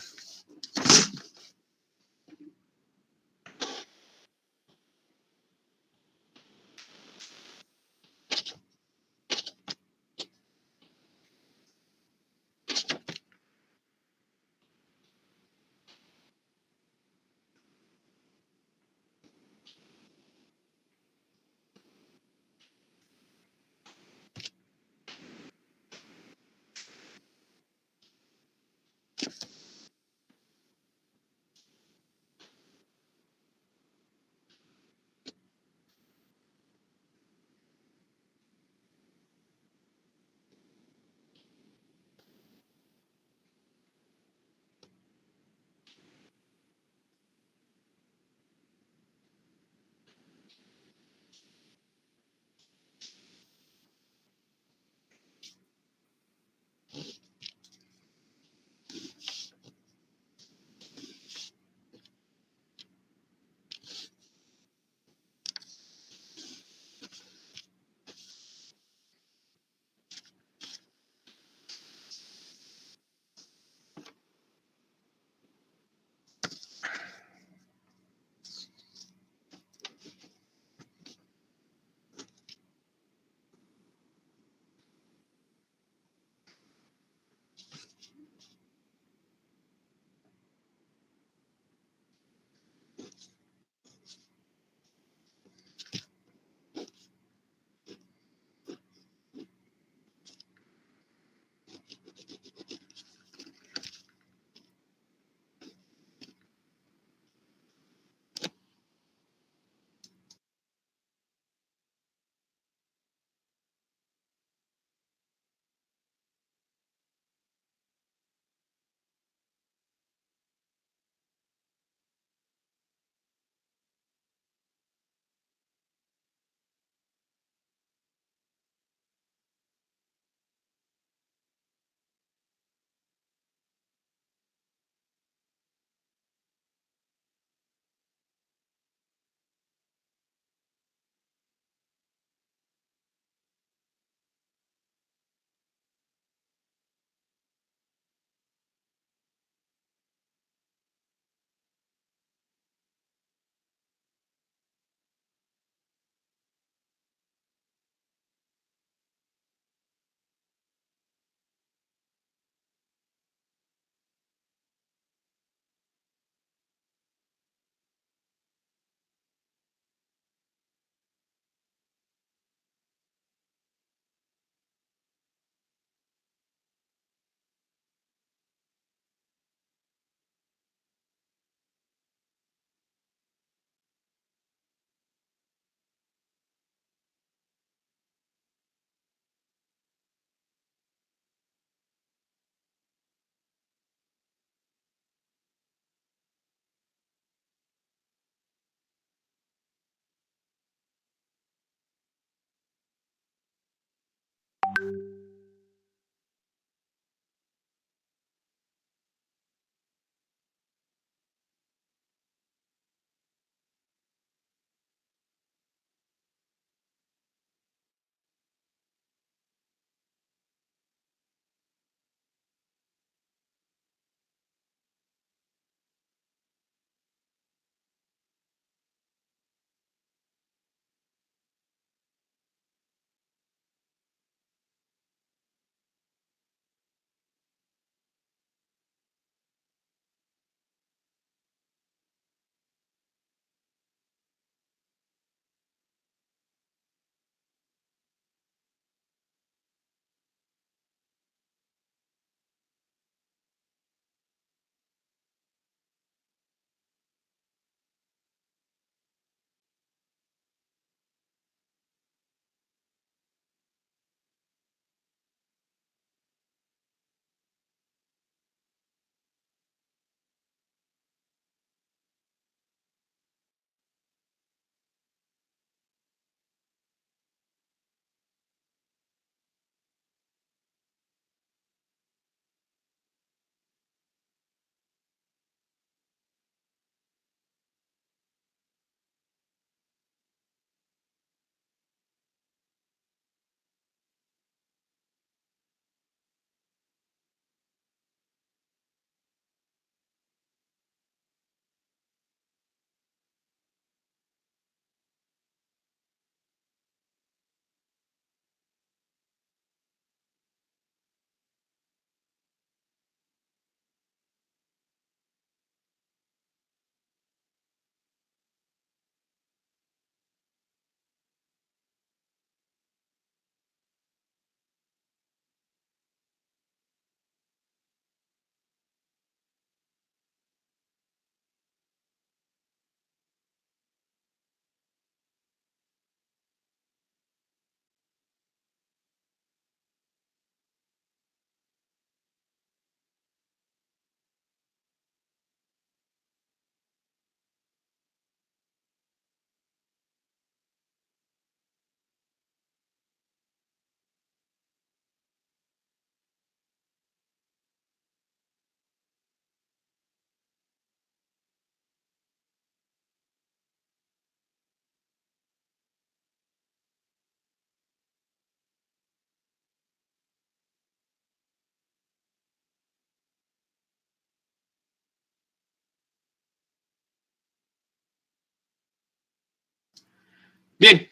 Bien,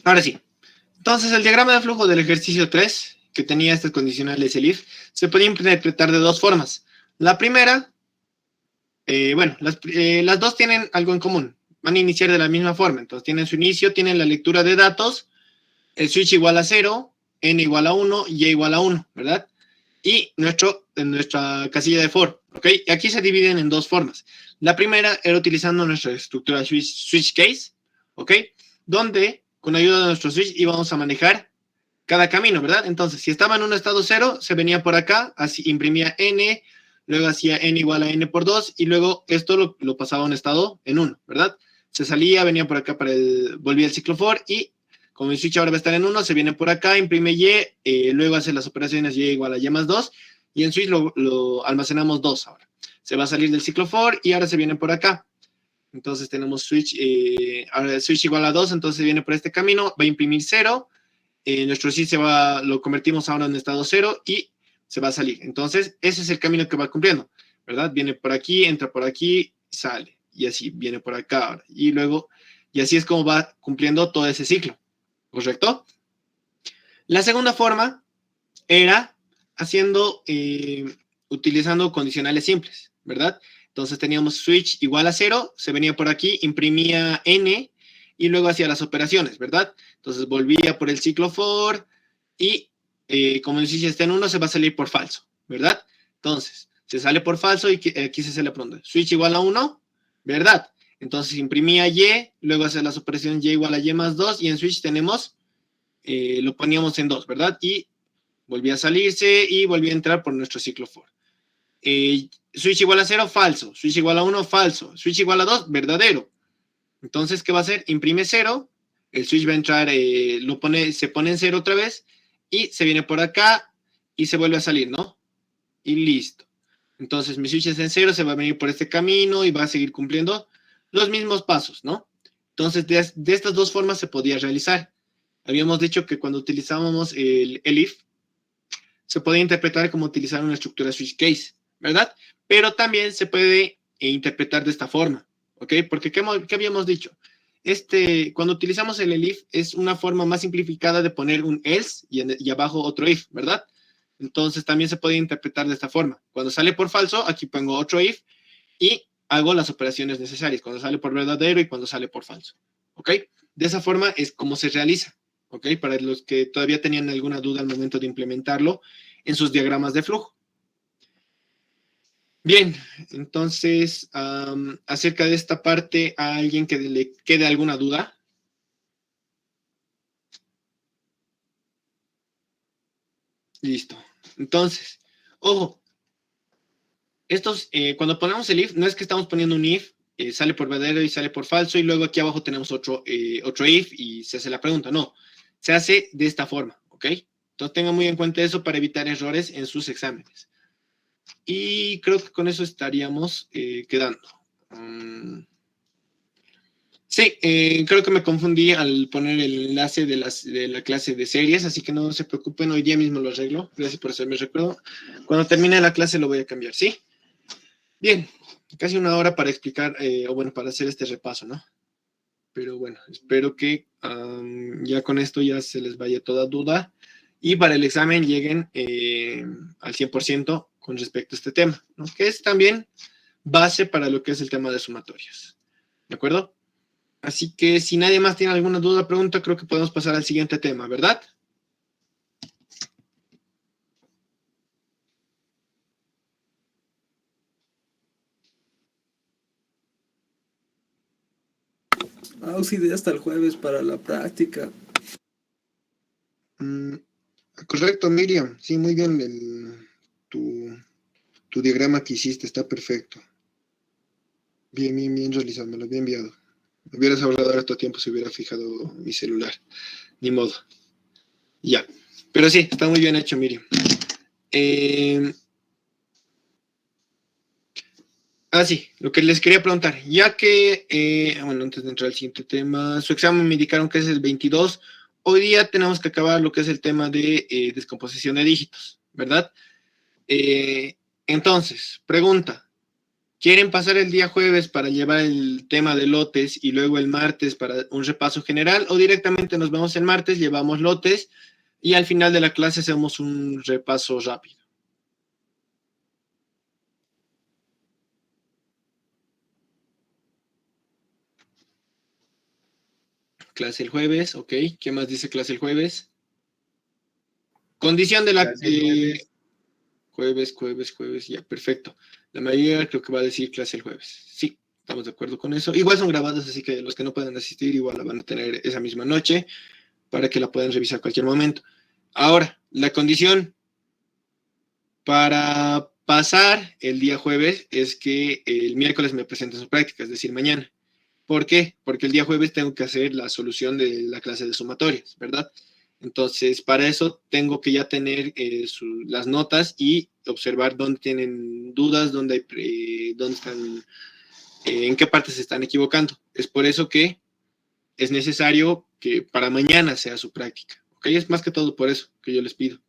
ahora sí. Entonces, el diagrama de flujo del ejercicio 3, que tenía estas condicionales ELIF, se podía interpretar de dos formas. La primera, bueno, las dos tienen algo en común. Van a iniciar de la misma forma. Entonces, tienen su inicio, tienen la lectura de datos, el switch igual a 0, n igual a 1 y y igual a 1, ¿verdad? Y nuestra casilla de for, ¿ok? Y aquí se dividen en dos formas. La primera era utilizando nuestra estructura switch case, ¿ok? Donde, con ayuda de nuestro switch, íbamos a manejar cada camino, ¿verdad? Entonces, si estaba en un estado 0, se venía por acá, así imprimía n, luego hacía n igual a n por 2, y luego esto lo pasaba a un estado en 1, ¿verdad? Se salía, venía por acá volvía el ciclo for, y como el switch ahora va a estar en 1, se viene por acá, imprime y, luego hace las operaciones y igual a y más 2, y en switch lo almacenamos 2 ahora. Se va a salir del ciclo for, y ahora se viene por acá. Entonces tenemos switch, ahora switch igual a 2, entonces viene por este camino, va a imprimir 0, nuestro switch lo convertimos ahora en estado 0 y se va a salir. Entonces, ese es el camino que va cumpliendo, ¿verdad? Viene por aquí, entra por aquí, sale, y así viene por acá ahora. Y luego, y así es como va cumpliendo todo ese ciclo, ¿correcto? La segunda forma era utilizando condicionales simples, ¿verdad? Entonces teníamos switch igual a 0, se venía por aquí, imprimía n, y luego hacía las operaciones, ¿verdad? Entonces volvía por el ciclo for, y como el switch está en 1, se va a salir por falso, ¿verdad? Entonces, se sale por falso y aquí se sale la pregunta. Switch igual a 1, ¿verdad? Entonces imprimía y, luego hace las operaciones y igual a y más 2, y en switch tenemos, lo poníamos en 2, ¿verdad? Y volvía a salirse y volvía a entrar por nuestro ciclo for. Switch igual a 0, falso. Switch igual a 1, falso. Switch igual a 2, verdadero. Entonces, ¿qué va a hacer? Imprime 0, el switch va a entrar, se pone en 0 otra vez, y se viene por acá, y se vuelve a salir, ¿no? Y listo. Entonces, mi switch es en 0, se va a venir por este camino, y va a seguir cumpliendo los mismos pasos, ¿no? Entonces, de estas dos formas se podía realizar. Habíamos dicho que cuando utilizábamos el if, se puede interpretar como utilizar una estructura switch case, ¿verdad? Pero también se puede interpretar de esta forma, ¿ok? Porque, ¿qué habíamos dicho? Cuando utilizamos el elif, es una forma más simplificada de poner un else y abajo otro if, ¿verdad? Entonces, también se puede interpretar de esta forma. Cuando sale por falso, aquí pongo otro if y hago las operaciones necesarias. Cuando sale por verdadero y cuando sale por falso, ¿ok? De esa forma es como se realiza, ¿ok? Para los que todavía tenían alguna duda al momento de implementarlo en sus diagramas de flujo. Bien, entonces, acerca de esta parte, ¿a alguien que le quede alguna duda? Listo. Entonces, ojo, cuando ponemos el if, no es que estamos poniendo un if, sale por verdadero y sale por falso, y luego aquí abajo tenemos otro if y se hace la pregunta. No, se hace de esta forma, ¿ok? Entonces tengan muy en cuenta eso para evitar errores en sus exámenes. Y creo que con eso estaríamos quedando. Sí, creo que me confundí al poner el enlace de la clase de series, así que no se preocupen, hoy día mismo lo arreglo. Gracias por hacerme recuerdo. Cuando termine la clase lo voy a cambiar, ¿sí? Bien, casi una hora para explicar, o bueno, para hacer este repaso, ¿no? Pero bueno, espero que ya con esto ya se les vaya toda duda y para el examen lleguen al 100% con respecto a este tema, ¿no? Que es también base para lo que es el tema de sumatorios. ¿De acuerdo? Así que si nadie más tiene alguna duda o pregunta, creo que podemos pasar al siguiente tema, ¿verdad? Auxilio hasta el jueves para la práctica. Correcto, Miriam. Sí, muy bien. Tu diagrama que hiciste está perfecto. Bien, bien, bien realizado. Me lo había enviado. Me hubieras ahorrado harto tiempo si hubiera fijado mi celular. Ni modo. Ya. Pero sí, está muy bien hecho, Miriam. Sí, lo que les quería preguntar, ya que, bueno, antes de entrar al siguiente tema, su examen me indicaron que es el 22, hoy día tenemos que acabar lo que es el tema de descomposición de dígitos, ¿verdad? Entonces, pregunta, ¿Quieren pasar el día jueves para llevar el tema de lotes y luego el martes para un repaso general? ¿O directamente nos vemos el martes, llevamos lotes y al final de la clase hacemos un repaso rápido? Clase el jueves, ok. ¿Qué más dice clase el jueves? Condición de la... jueves, ya, perfecto. La mayoría creo que va a decir clase el jueves. Sí, estamos de acuerdo con eso. Igual son grabadas, así que los que no puedan asistir igual la van a tener esa misma noche para que la puedan revisar cualquier momento. Ahora, la condición para pasar el día jueves es que el miércoles me presenten su práctica, es decir, mañana. ¿Por qué? Porque el día jueves tengo que hacer la solución de la clase de sumatorias, ¿verdad? Entonces, para eso tengo que ya tener las notas y observar dónde tienen dudas, dónde están, en qué partes se están equivocando. Es por eso que es necesario que para mañana sea su práctica. ¿Ok? Es más que todo por eso que yo les pido.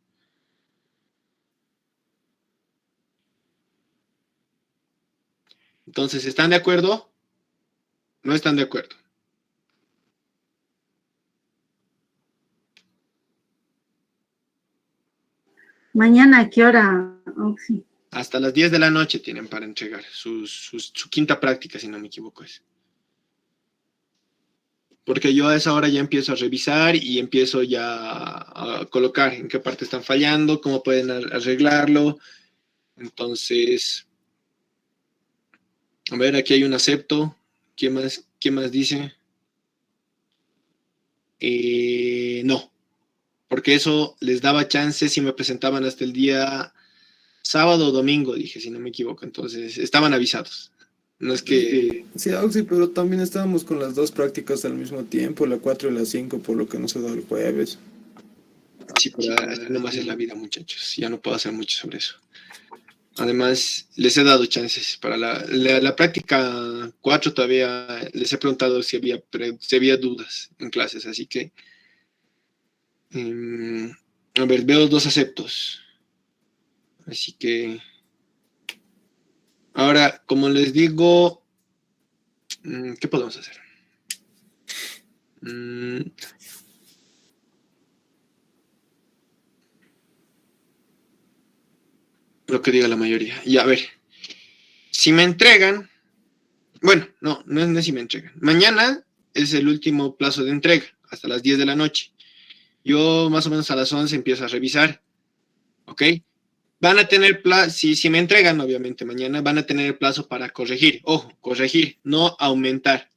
Entonces, ¿están de acuerdo? ¿No están de acuerdo? Mañana, ¿a qué hora, Oxy? Hasta las 10 de la noche tienen para entregar su quinta práctica, si no me equivoco. Porque yo a esa hora ya empiezo a revisar y empiezo ya a colocar en qué parte están fallando, cómo pueden arreglarlo. Entonces, a ver, aquí hay un acepto. ¿Qué más dice? No, porque eso les daba chance si me presentaban hasta el día sábado o domingo, dije, si no me equivoco. Entonces, estaban avisados. No es que... Sí, Auxi, pero también estábamos con las dos prácticas al mismo tiempo, la 4 y la 5, por lo que no se da el jueves. Sí, pero así nomás es la vida, muchachos. Ya no puedo hacer mucho sobre eso. Además, les he dado chances. Para la práctica 4 todavía les he preguntado si había dudas en clases, así que... a ver, veo 2 aceptos. Así que... Ahora, como les digo, ¿qué podemos hacer? Lo que diga la mayoría. Y a ver, si me entregan... Bueno, no es si me entregan. Mañana es el último plazo de entrega, hasta las 10 de la noche. Yo más o menos a las 11 empiezo a revisar, ¿ok? Van a tener plazo, si me entregan, obviamente, mañana, van a tener el plazo para corregir. Ojo, corregir, no aumentar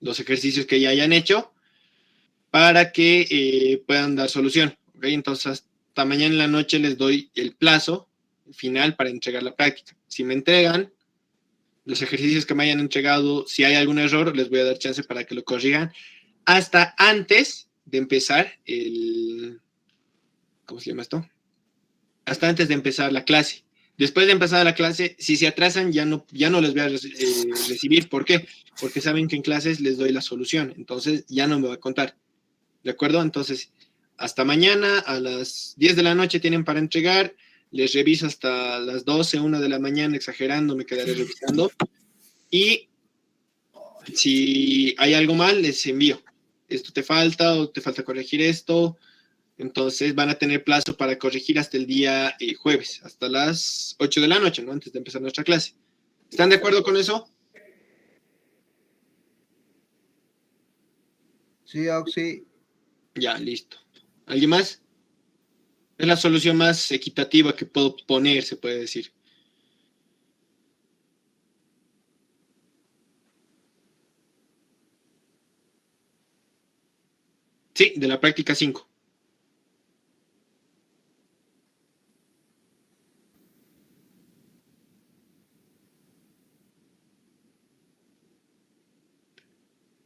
los ejercicios que ya hayan hecho para que puedan dar solución, ¿ok? Entonces, hasta mañana en la noche les doy el plazo final para entregar la práctica. Si me entregan los ejercicios que me hayan entregado, si hay algún error, les voy a dar chance para que lo corrijan hasta antes de empezar ¿cómo se llama esto? Hasta antes de empezar la clase. Después de empezar la clase, si se atrasan, ya no les voy a recibir. ¿Por qué? Porque saben que en clases les doy la solución. Entonces, ya no me va a contar. ¿De acuerdo? Entonces, hasta mañana a las 10 de la noche tienen para entregar. Les reviso hasta las 12, 1 de la mañana, exagerando, me quedaré revisando. Y si hay algo mal, les envío. Esto te falta o te falta corregir esto. Entonces van a tener plazo para corregir hasta el día jueves, hasta las 8 de la noche, ¿no? Antes de empezar nuestra clase. ¿Están de acuerdo con eso? Sí, Auxi. Ya, listo. ¿Alguien más? Es la solución más equitativa que puedo poner, se puede decir. Sí, de la práctica 5.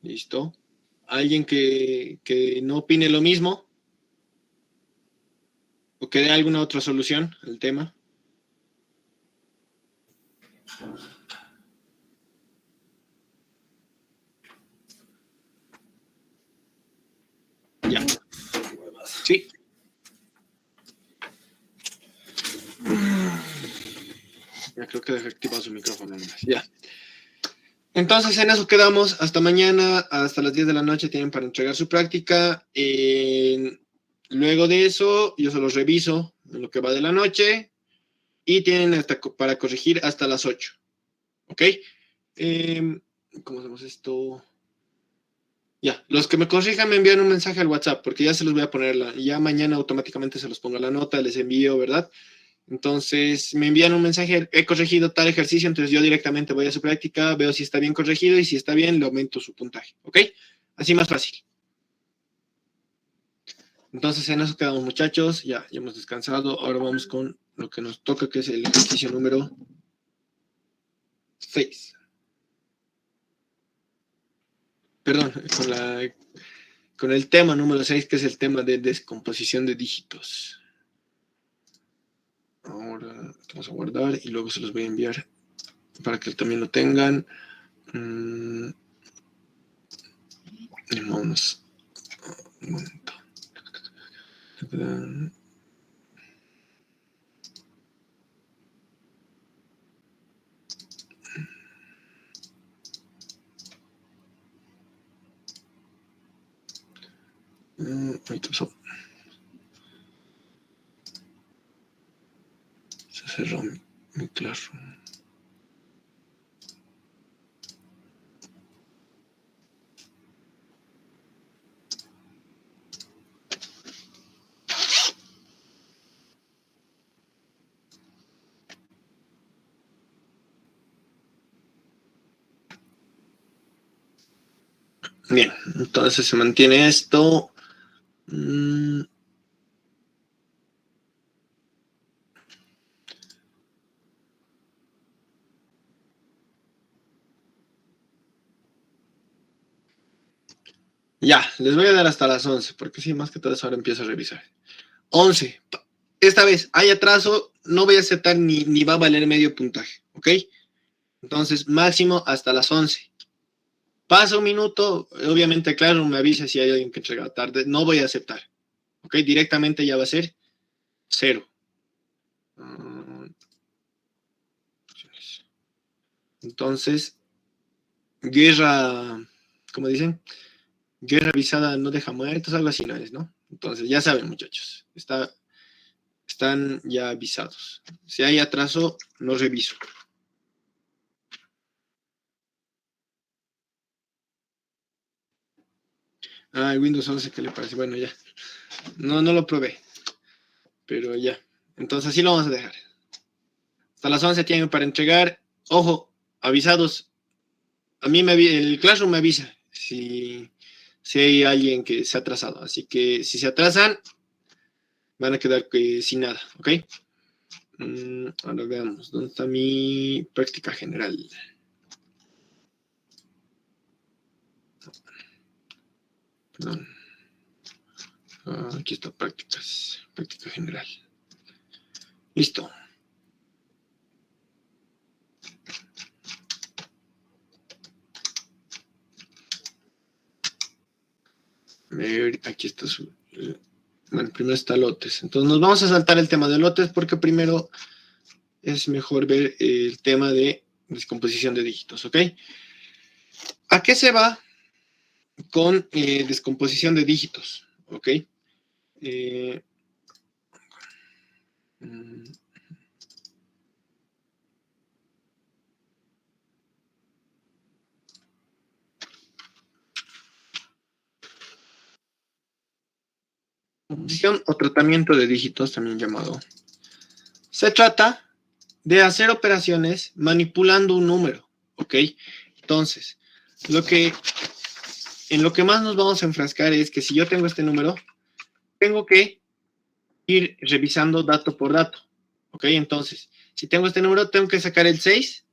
Listo. ¿Alguien que no opine lo mismo? ¿O que dé alguna otra solución al tema? Ya. Sí. Ya creo que dejé activado su micrófono. Ya. Entonces, en eso quedamos. Hasta mañana, hasta las 10 de la noche tienen para entregar su práctica. Luego de eso, yo se los reviso en lo que va de la noche y tienen hasta para corregir hasta las 8. ¿Ok? ¿Cómo hacemos esto? Ya, los que me corrijan me envían un mensaje al WhatsApp, porque ya se los voy a poner, ya mañana automáticamente se los pongo la nota, les envío, ¿verdad? Entonces me envían un mensaje, he corregido tal ejercicio, entonces yo directamente voy a su práctica, veo si está bien corregido y si está bien, le aumento su puntaje, ¿ok? Así más fácil. Entonces en eso quedamos, muchachos, ya hemos descansado, ahora vamos con lo que nos toca, que es el ejercicio número 6. Perdón, con el tema número 6, que es el tema de descomposición de dígitos. Ahora vamos a guardar y luego se los voy a enviar para que también lo tengan. Vamos. Un momento. Ahí pasó. Se cerró mi Classroom. Bien, entonces se mantiene esto. Ya, les voy a dar hasta las 11, porque sí, más que todo eso ahora empiezo a revisar. 11. Esta vez hay atraso, no voy a aceptar ni va a valer medio puntaje, ¿ok? Entonces, máximo hasta las 11. Pasa un minuto, obviamente, claro, me avisa si hay alguien que entrega tarde, no voy a aceptar, ¿ok? Directamente ya va a ser 0. Entonces, guerra, ¿cómo dicen? Guerra avisada no deja muertos, algo así no es, ¿no? Entonces, ya saben, muchachos, están ya avisados. Si hay atraso, no reviso. El Windows 11, ¿qué le parece? Bueno, ya. No lo probé, pero ya. Entonces, así lo vamos a dejar. Hasta las 11 tienen para entregar. Ojo, avisados. A mí el Classroom me avisa si hay alguien que se ha atrasado. Así que si se atrasan, van a quedar sin nada, ¿ok? Ahora veamos, ¿dónde está mi práctica general? Perdón. Aquí está práctica general. Listo. Aquí está bueno, primero está lotes. Entonces nos vamos a saltar el tema de lotes porque primero es mejor ver el tema de descomposición de dígitos, ¿ok? ¿A qué se va con descomposición de dígitos? ¿Ok? Composición o tratamiento de dígitos, también llamado. Se trata de hacer operaciones manipulando un número, ¿ok? Entonces, en lo que más nos vamos a enfrascar es que si yo tengo este número, tengo que ir revisando dato por dato, ¿ok? Entonces, si tengo este número, tengo que sacar el 6,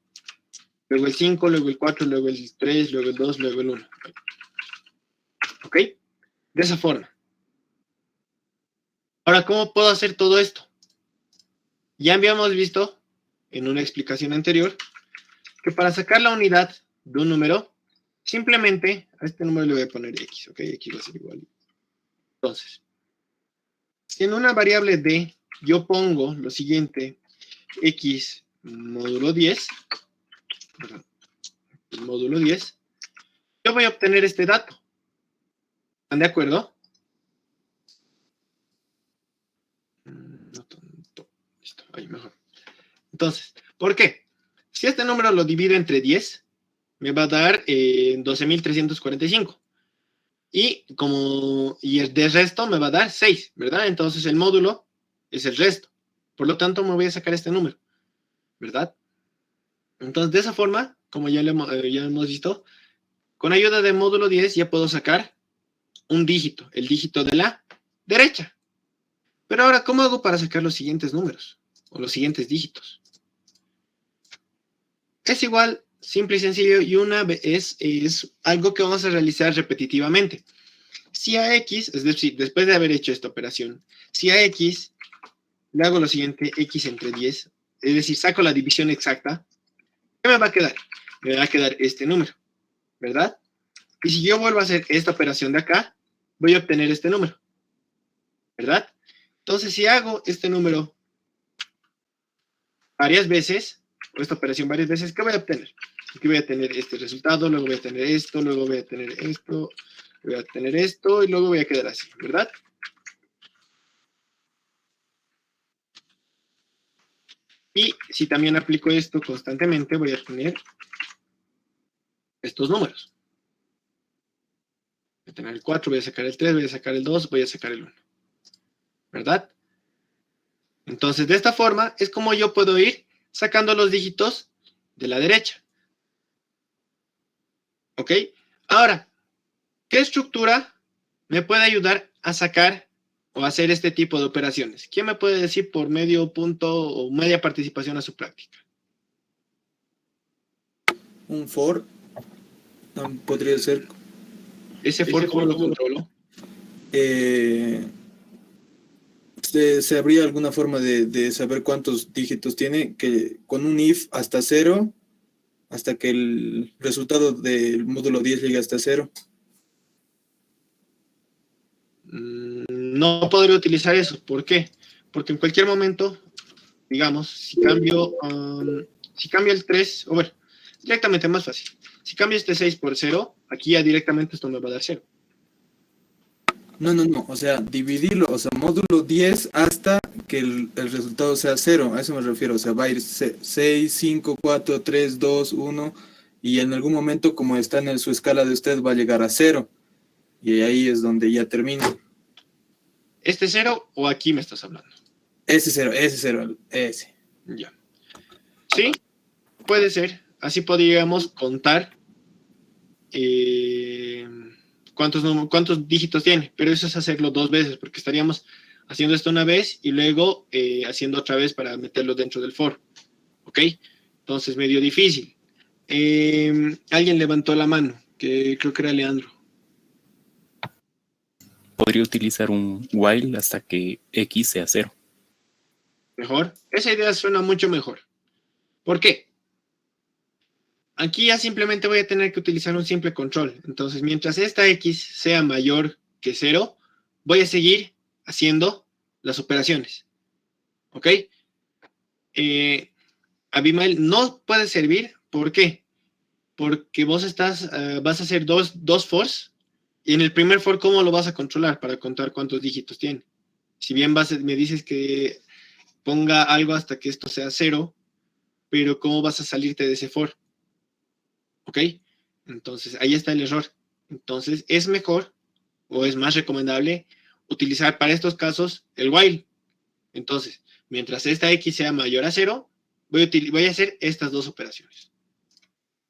luego el 5, luego el 4, luego el 3, luego el 2, luego el 1, ¿ok? De esa forma. Ahora, ¿cómo puedo hacer todo esto? Ya habíamos visto en una explicación anterior que para sacar la unidad de un número, simplemente a este número le voy a poner x, ¿ok? X va a ser igual. Entonces, si en una variable d yo pongo lo siguiente, x módulo 10, perdón, el módulo 10, yo voy a obtener este dato. ¿Están de acuerdo? No tanto. Listo, ahí mejor. Entonces, ¿por qué? Si este número lo divido entre 10, me va a dar 12.345. Y el de resto me va a dar 6, ¿verdad? Entonces el módulo es el resto. Por lo tanto, me voy a sacar este número, ¿verdad? Entonces, de esa forma, como ya hemos visto, con ayuda del módulo 10 ya puedo sacar un dígito, el dígito de la derecha. Pero ahora, ¿cómo hago para sacar los siguientes números? O los siguientes dígitos. Es igual, simple y sencillo, y una vez es algo que vamos a realizar repetitivamente. Si a X, es decir, después de haber hecho esta operación, si a X le hago lo siguiente, X entre 10, es decir, saco la división exacta, ¿qué me va a quedar? Me va a quedar este número, ¿verdad? Y si yo vuelvo a hacer esta operación de acá, voy a obtener este número, ¿verdad? Entonces, si hago este número varias veces, o esta operación varias veces, ¿qué voy a obtener? Aquí voy a tener este resultado, luego voy a tener esto, luego voy a tener esto, voy a tener esto, y luego voy a quedar así, ¿verdad? Y si también aplico esto constantemente, voy a tener estos números. Voy a tener el 4, voy a sacar el 3, voy a sacar el 2, voy a sacar el 1. ¿Verdad? Entonces, de esta forma es como yo puedo ir sacando los dígitos de la derecha. ¿Ok? Ahora, ¿qué estructura me puede ayudar a sacar o hacer este tipo de operaciones? ¿Quién me puede decir por medio punto o media participación a su práctica? Un for podría ser. ¿Ese for cómo lo controlo? ¿Se habría alguna forma de saber cuántos dígitos tiene? Que con un if hasta 0, hasta que el resultado del módulo 10 llegue hasta 0. No podré utilizar eso. ¿Por qué? Porque en cualquier momento, digamos, si cambio el 3, o bueno, directamente más fácil. Si cambio este 6 por 0, aquí ya directamente esto me va a dar 0. No, o sea, dividirlo, o sea, módulo 10 hasta que el resultado sea 0, a eso me refiero, o sea, va a ir 6, 5, 4, 3, 2, 1, y en algún momento, como está en su escala de usted, va a llegar a 0, y ahí es donde ya termina. ¿Este 0 o aquí me estás hablando? Ese 0, ese. Ya. Sí, puede ser. Así podríamos contar cuántos dígitos tiene, pero eso es hacerlo 2 veces, porque estaríamos haciendo esto una vez y luego haciendo otra vez para meterlo dentro del for. ¿Ok? Entonces, medio difícil. Alguien levantó la mano, que creo que era Leandro. Podría utilizar un while hasta que X sea 0. ¿Mejor? Esa idea suena mucho mejor. ¿Por qué? Aquí ya simplemente voy a tener que utilizar un simple control. Entonces, mientras esta X sea mayor que 0, voy a seguir haciendo las operaciones. ¿Ok? Abimael no puede servir. ¿Por qué? Porque vos vas a hacer dos fors, y en el primer for, ¿cómo lo vas a controlar para contar cuántos dígitos tiene? Si bien me dices que ponga algo hasta que esto sea 0, pero ¿cómo vas a salirte de ese for? ¿Ok? Entonces, ahí está el error. Entonces, es mejor o es más recomendable utilizar para estos casos el while. Entonces, mientras esta X sea mayor a 0, voy a hacer estas dos operaciones.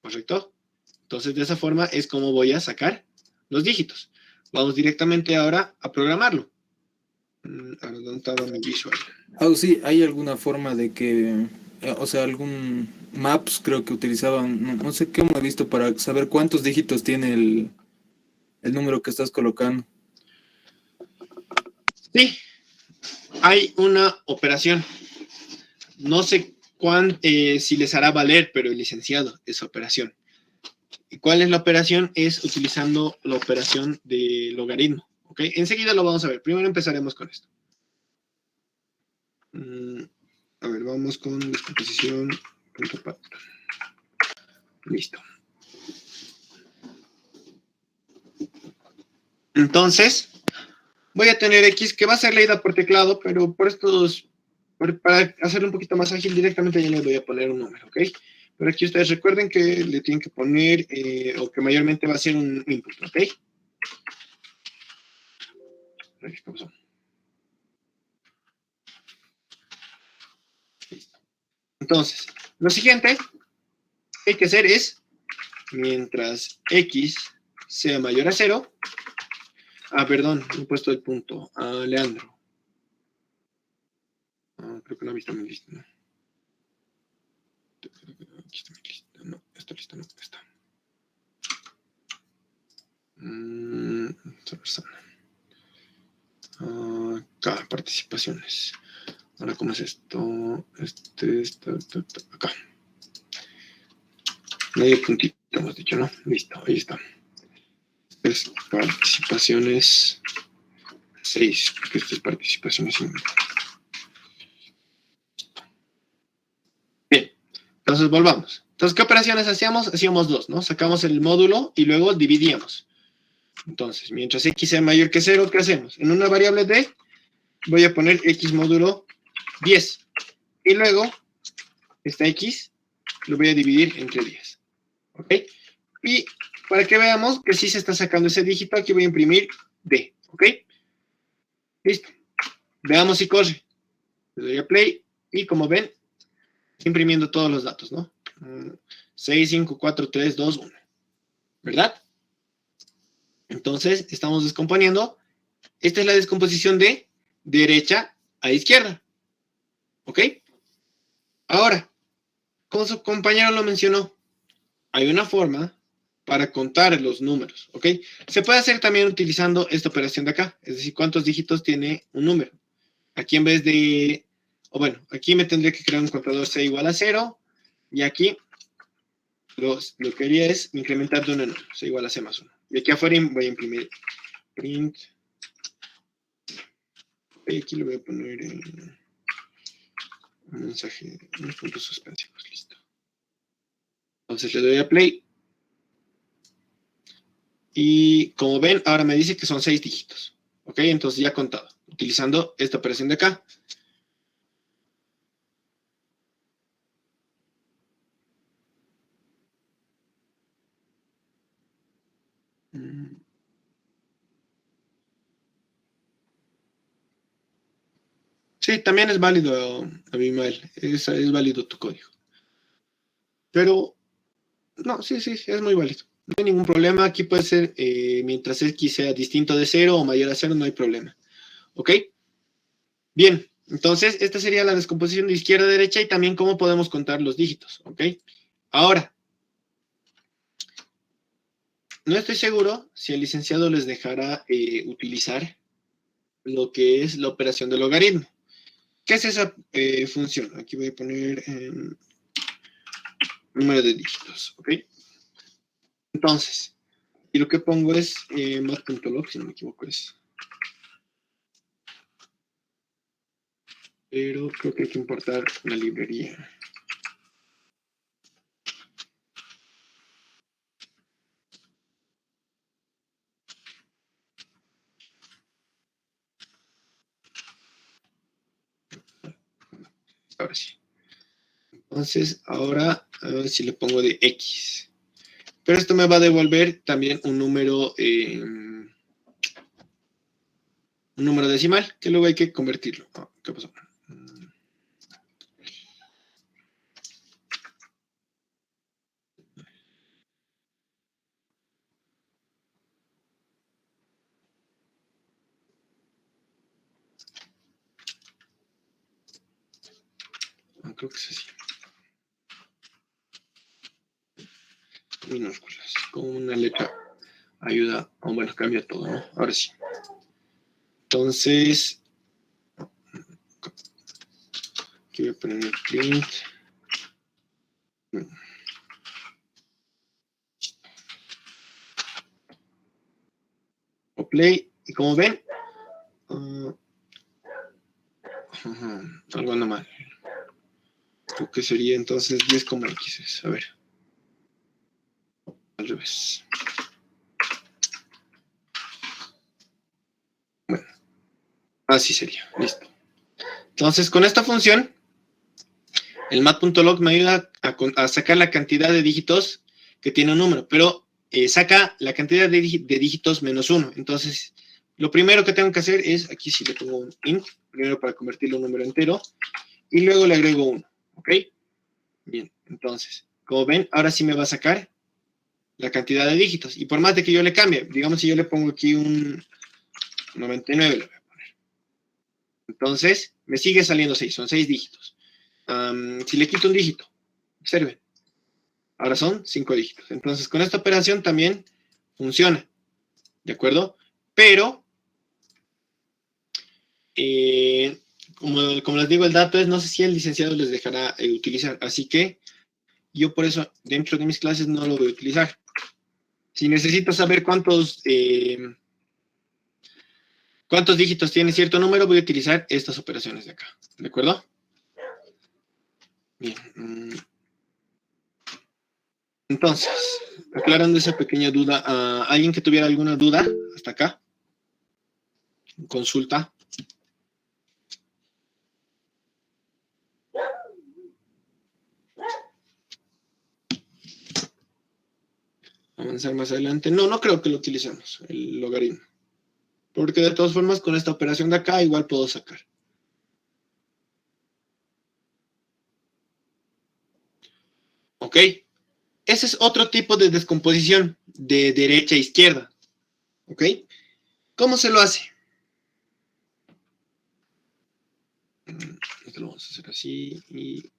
¿Correcto? Entonces, de esa forma es como voy a sacar los dígitos. Vamos directamente ahora a programarlo. Ahora, ¿dónde estaba mi visual? Sí, ¿hay alguna forma de que, o sea, algún maps creo que utilizaban, no sé cómo he visto para saber cuántos dígitos tiene el número que estás colocando? Sí, hay una operación. No sé si les hará valer, pero el licenciado, esa operación. ¿Y cuál es la operación? Es utilizando la operación de logaritmo. ¿Ok? Enseguida lo vamos a ver. Primero empezaremos con esto. A ver, vamos con descomposición. Listo. Entonces, voy a tener X que va a ser leída por teclado, pero para hacerlo un poquito más ágil, directamente ya le voy a poner un número, ¿ok? Pero aquí ustedes recuerden que le tienen que poner, o que mayormente va a ser un input, ¿ok? ¿Qué pasó? Entonces, lo siguiente que hay que hacer es, mientras X sea mayor a 0, perdón, no he puesto el punto, Leandro. Creo que no he visto mi lista, ¿no? Aquí está mi lista, no, esta lista no, esta. Esta persona. Acá, participaciones. Ahora, ¿cómo es esto? Acá. Medio puntito, hemos dicho, ¿no? Listo, ahí está. Es participaciones 6, porque esto es participaciones 5. Bien, entonces volvamos. Entonces, ¿qué operaciones hacíamos? Hacíamos dos, ¿no? Sacamos el módulo y luego dividíamos. Entonces, mientras X sea mayor que 0, ¿qué hacemos? En una variable D voy a poner X módulo 10. Y luego, esta X lo voy a dividir entre 10. ¿Ok? Y para que veamos que sí se está sacando ese dígito, aquí voy a imprimir D. ¿Ok? Listo. Veamos si corre. Le doy a play y como ven, imprimiendo todos los datos, ¿no? 6, 5, 4, 3, 2, 1. ¿Verdad? Entonces, estamos descomponiendo. Esta es la descomposición de derecha a izquierda. ¿Ok? Ahora, como su compañero lo mencionó, hay una forma para contar los números, ¿ok? Se puede hacer también utilizando esta operación de acá, es decir, cuántos dígitos tiene un número. Aquí en vez de, o bueno, aquí me tendría que crear un contador C igual a 0, y aquí lo que haría es incrementar de 1 en 1, C igual a C más 1. Y aquí afuera voy a imprimir print, y aquí le voy a poner un mensaje, unos puntos suspensivos, listo. Entonces le doy a play. Y como ven, ahora me dice que son 6 dígitos. ¿Ok? Entonces ya he contado, utilizando esta operación de acá. Sí, también es válido, Abimael. Es válido tu código. Pero, no, sí, es muy válido. No hay ningún problema. Aquí puede ser, mientras X sea distinto de 0 o mayor a 0, no hay problema. ¿Ok? Bien, entonces esta sería la descomposición de izquierda a derecha y también cómo podemos contar los dígitos. ¿Ok? Ahora, no estoy seguro si el licenciado les dejará utilizar lo que es la operación de logaritmo. ¿Qué es esa función? Aquí voy a poner número de dígitos, ¿ok? Entonces, y lo que pongo es mat.log, si no me equivoco es. Pero creo que hay que importar la librería. Ahora sí. Entonces, ahora a ver si le pongo de X. Pero esto me va a devolver también un número decimal, que luego hay que convertirlo. ¿Qué pasó? Creo que es así. Minúsculas. Con una letra ayuda. Bueno, cambia todo, ¿no? Ahora sí. Entonces, aquí voy a poner el print. O play. Y como ven, algo anda mal. que sería entonces 10,x. A ver. Al revés. Bueno, así sería. Listo. Entonces, con esta función, el mat.log me ayuda a sacar la cantidad de dígitos que tiene un número, pero saca la cantidad de dígitos menos 1. Entonces, lo primero que tengo que hacer es, aquí sí le pongo un int, primero para convertirlo en un número entero, y luego le agrego 1, ¿ok? Bien, entonces, como ven, ahora sí me va a sacar la cantidad de dígitos, y por más de que yo le cambie, digamos si yo le pongo aquí un 99, le voy a poner. Entonces, me sigue saliendo 6, son 6 dígitos. Si le quito un dígito, observen, ahora son 5 dígitos. Entonces, con esta operación también funciona, ¿de acuerdo? Pero, como les digo, el dato es, no sé si el licenciado les dejará utilizar, así que yo por eso dentro de mis clases no lo voy a utilizar. Si necesito saber cuántos dígitos tiene cierto número, voy a utilizar estas operaciones de acá, ¿de acuerdo? Bien. Entonces, aclarando esa pequeña duda, ¿alguien que tuviera alguna duda hasta acá? Consulta. Avanzar más adelante. No, no creo que lo utilicemos, el logaritmo. Porque de todas formas, con esta operación de acá, igual puedo sacar. ¿Ok? Ese es otro tipo de descomposición de derecha a izquierda. ¿Ok? ¿Cómo se lo hace? Esto lo vamos a hacer así y...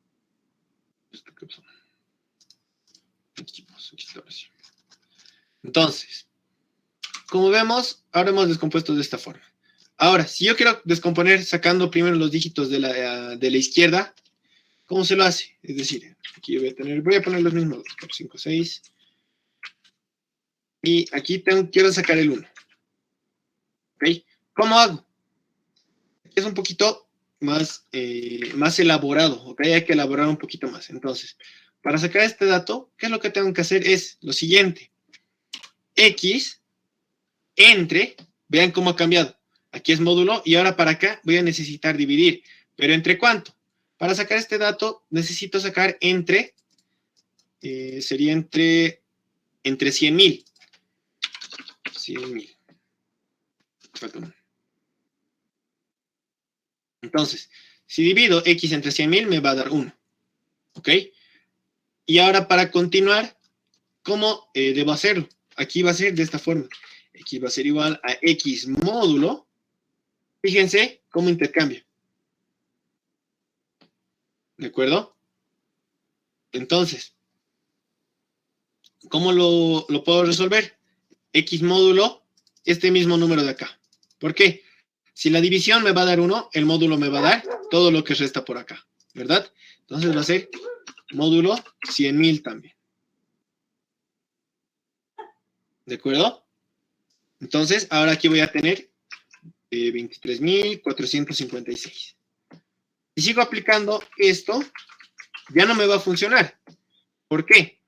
Entonces, como vemos, ahora hemos descompuesto de esta forma. Ahora, si yo quiero descomponer sacando primero los dígitos de la izquierda, ¿cómo se lo hace? Es decir, aquí voy a poner los mismos, 4, 5, 6. Y aquí quiero sacar el 1. ¿Ok? ¿Cómo hago? Es un poquito más elaborado, ¿ok? Hay que elaborar un poquito más. Entonces, para sacar este dato, ¿qué es lo que tengo que hacer? Es lo siguiente. X entre, vean cómo ha cambiado. Aquí es módulo y ahora para acá voy a necesitar dividir. ¿Pero entre cuánto? Para sacar este dato necesito sacar entre, sería entre 100,000. 100,000. Entonces, si divido X entre 100,000 me va a dar 1. ¿Ok? Y ahora para continuar, ¿cómo debo hacerlo? Aquí va a ser de esta forma. X va a ser igual a X módulo. Fíjense cómo intercambia. ¿De acuerdo? Entonces, ¿cómo lo puedo resolver? X módulo, este mismo número de acá. ¿Por qué? Si la división me va a dar 1, el módulo me va a dar todo lo que resta por acá, ¿verdad? Entonces va a ser módulo 100,000 también. ¿De acuerdo? Entonces, ahora aquí voy a tener 23,456. Si sigo aplicando esto, ya no me va a funcionar. ¿Por qué?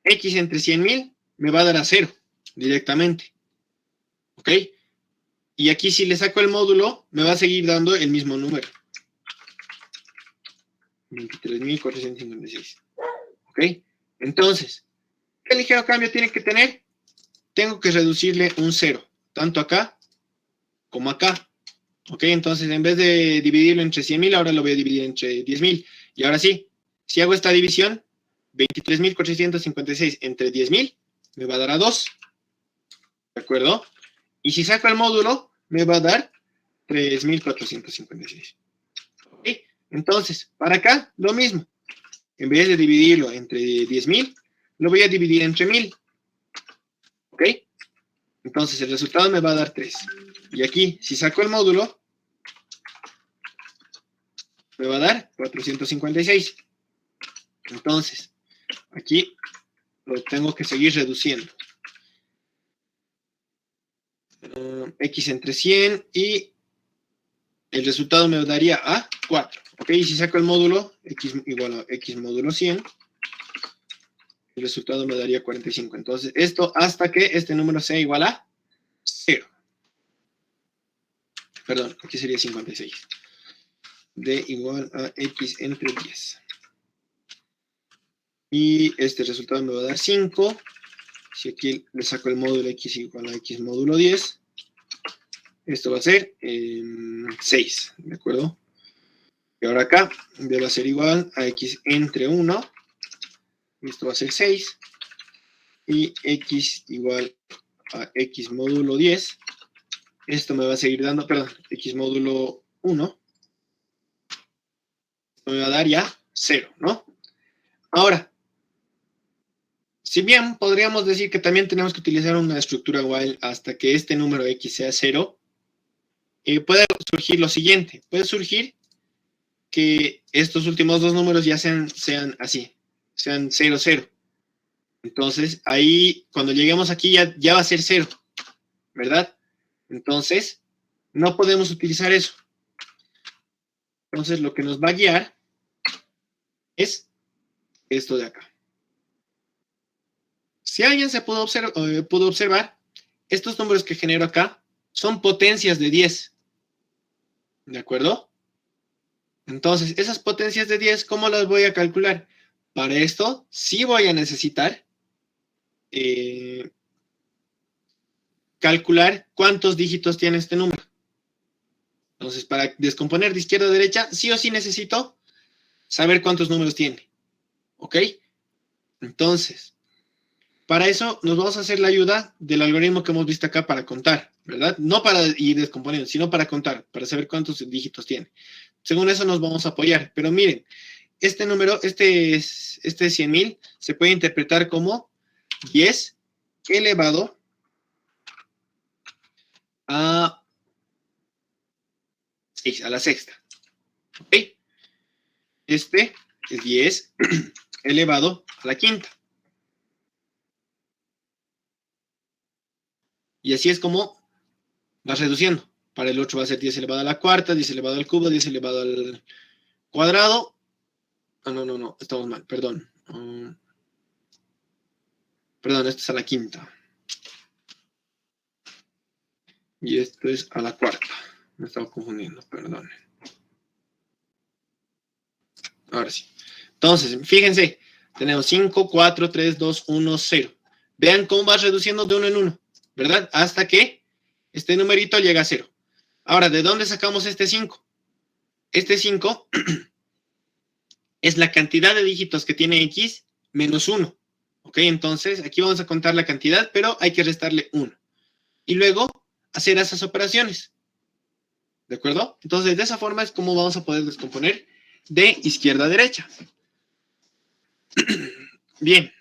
X entre 100,000 me va a dar a 0 directamente. ¿Ok? Y aquí si le saco el módulo, me va a seguir dando el mismo número. 23,456. ¿Ok? Entonces, ¿qué ligero cambio tiene que tener? Tengo que reducirle un 0, tanto acá como acá. ¿Ok? Entonces, en vez de dividirlo entre 100,000, ahora lo voy a dividir entre 10,000. Y ahora sí, si hago esta división, 23,456 entre 10,000, me va a dar a 2. ¿De acuerdo? Y si saco el módulo, me va a dar 3,456. ¿Ok? Entonces, para acá, lo mismo. En vez de dividirlo entre 10,000, lo voy a dividir entre 1000. ¿Ok? Entonces, el resultado me va a dar 3. Y aquí, si saco el módulo, me va a dar 456. Entonces, aquí lo tengo que seguir reduciendo. X entre 100 y el resultado me daría a 4. Ok, y si saco el módulo, x igual a x módulo 100, el resultado me daría 45. Entonces, esto hasta que este número sea igual a 0. Perdón, aquí sería 56. D igual a x entre 10. Y este resultado me va a dar 5. Si aquí le saco el módulo x igual a x módulo 10, esto va a ser 6, ¿de acuerdo? Y ahora acá va a ser igual a x entre 1, esto va a ser 6, y x igual a x módulo 10, esto me va a seguir dando, perdón, x módulo 1, me va a dar ya 0, ¿no? Ahora, si bien podríamos decir que también tenemos que utilizar una estructura while hasta que este número x sea 0, puede surgir lo siguiente. Puede surgir que estos últimos dos números ya sean así, sean 0, 0. Entonces, ahí, cuando lleguemos aquí, ya va a ser 0, ¿verdad? Entonces, no podemos utilizar eso. Entonces, lo que nos va a guiar es esto de acá. Si alguien se pudo observar, estos números que genero acá son potencias de 10. ¿De acuerdo? Entonces, esas potencias de 10, ¿cómo las voy a calcular? Para esto, sí voy a necesitar calcular cuántos dígitos tiene este número. Entonces, para descomponer de izquierda a derecha, sí o sí necesito saber cuántos números tiene. ¿Ok? Entonces, para eso nos vamos a hacer la ayuda del algoritmo que hemos visto acá para contar, ¿verdad? No para ir descomponiendo, sino para contar, para saber cuántos dígitos tiene. Según eso nos vamos a apoyar. Pero miren, este número, este 100.000, se puede interpretar como 10 elevado a 6, a la sexta. ¿Ok? Este es 10 elevado a la quinta. Y así es como vas reduciendo. Para el 8 va a ser 10 elevado a la cuarta, 10 elevado al cubo, 10 elevado al cuadrado. Ah, no, estamos mal, perdón. Perdón, esto es a la quinta. Y esto es a la cuarta. Me estaba confundiendo, perdón. Ahora sí. Entonces, fíjense, tenemos 5, 4, 3, 2, 1, 0. Vean cómo va reduciendo de uno en uno, ¿verdad? Hasta que este numerito llega a 0. Ahora, ¿de dónde sacamos este 5? Este 5 es la cantidad de dígitos que tiene x menos 1. ¿Ok? Entonces, aquí vamos a contar la cantidad, pero hay que restarle 1. Y luego, hacer esas operaciones. ¿De acuerdo? Entonces, de esa forma es como vamos a poder descomponer de izquierda a derecha. Bien.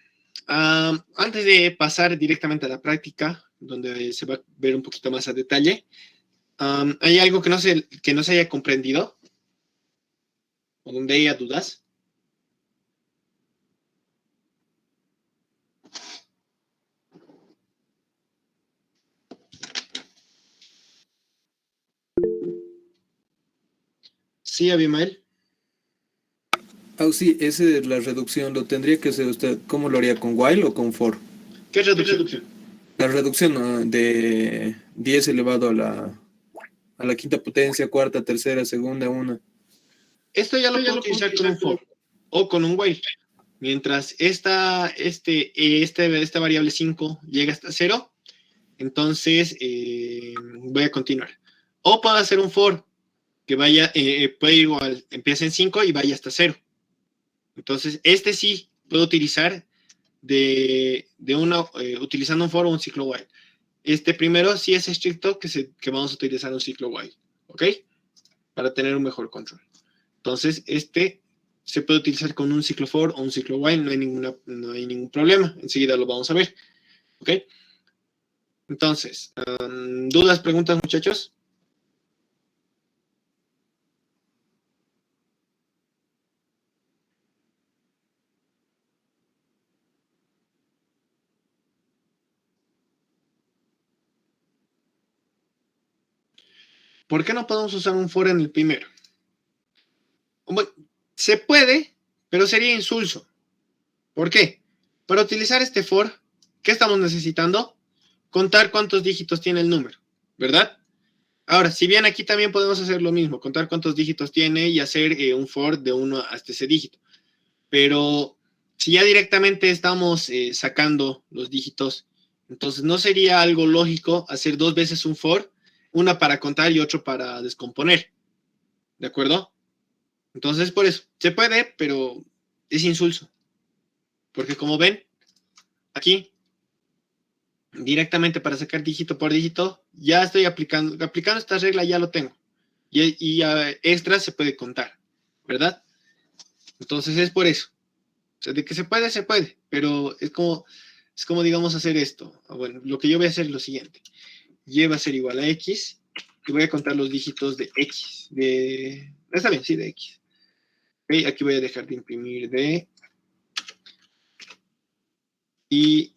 Antes de pasar directamente a la práctica, donde se va a ver un poquito más a detalle, ¿hay algo que no se haya comprendido? ¿O donde haya dudas? Sí, Abimael. Sí, esa es la reducción. Lo tendría que hacer usted. ¿Cómo lo haría? ¿Con while o con for? ¿Qué reducción? La reducción de 10 elevado a la quinta potencia, cuarta, tercera, segunda, una. Esto ya lo puedo utilizar con un for o con un while. Mientras esta variable 5 llega hasta 0, entonces voy a continuar. O puedo hacer un for que vaya, puede igual, empieza en 5 y vaya hasta 0. Entonces, este sí puedo utilizar utilizando un for o un ciclo while. Este primero sí es estricto que vamos a utilizar un ciclo while, ¿ok? Para tener un mejor control. Entonces, este se puede utilizar con un ciclo for o un ciclo while, no hay ningún problema. Enseguida lo vamos a ver, ¿ok? Entonces, ¿dudas, preguntas, muchachos? ¿Por qué no podemos usar un for en el primero? Bueno, se puede, pero sería insulso. ¿Por qué? Para utilizar este for, ¿qué estamos necesitando? Contar cuántos dígitos tiene el número, ¿verdad? Ahora, si bien aquí también podemos hacer lo mismo, contar cuántos dígitos tiene y hacer un for de 1 hasta ese dígito. Pero si ya directamente estamos sacando los dígitos, entonces no sería algo lógico hacer 2 veces un for, una para contar y otro para descomponer. ¿De acuerdo? Entonces, por eso, se puede, pero es insulso. Porque como ven, aquí, directamente para sacar dígito por dígito, ya estoy aplicando esta regla, ya lo tengo. Y extra se puede contar, ¿verdad? Entonces es por eso. O sea, de que se puede, pero es como digamos, hacer esto. Bueno, lo que yo voy a hacer es lo siguiente. Y va a ser igual a X, y voy a contar los dígitos de X. Está bien, sí, de X. Okay, aquí voy a dejar de imprimir D. Y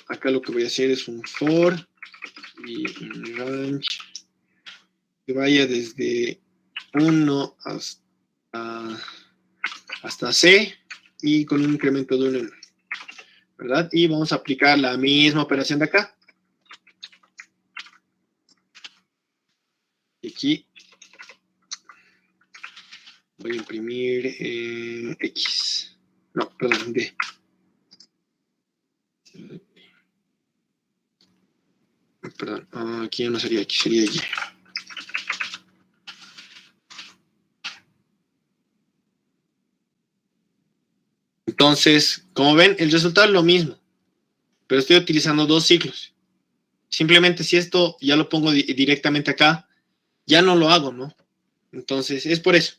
acá lo que voy a hacer es un for y un range que vaya desde 1 hasta C y con un incremento de 1 en 1, ¿verdad? Y vamos a aplicar la misma operación de acá. Y aquí voy a imprimir X. No, perdón, D. Perdón, aquí ya no sería X, sería Y. Entonces, como ven, el resultado es lo mismo, pero estoy utilizando 2 ciclos. Simplemente si esto ya lo pongo directamente acá, ya no lo hago, ¿no? Entonces, es por eso.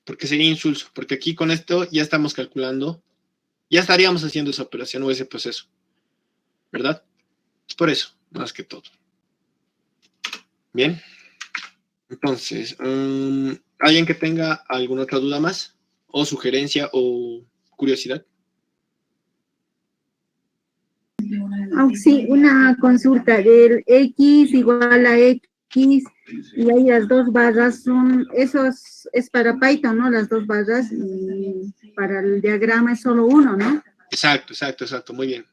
Porque sería insulso, porque aquí con esto ya estamos calculando, ya estaríamos haciendo esa operación o ese proceso, ¿verdad? Es por eso, más que todo. Bien. Entonces, ¿alguien que tenga alguna otra duda más? ¿O sugerencia o curiosidad? Sí, una consulta del X igual a X y ahí las 2 barras es para Python, ¿no? Las 2 barras y para el diagrama es solo uno, ¿no? Exacto, muy bien.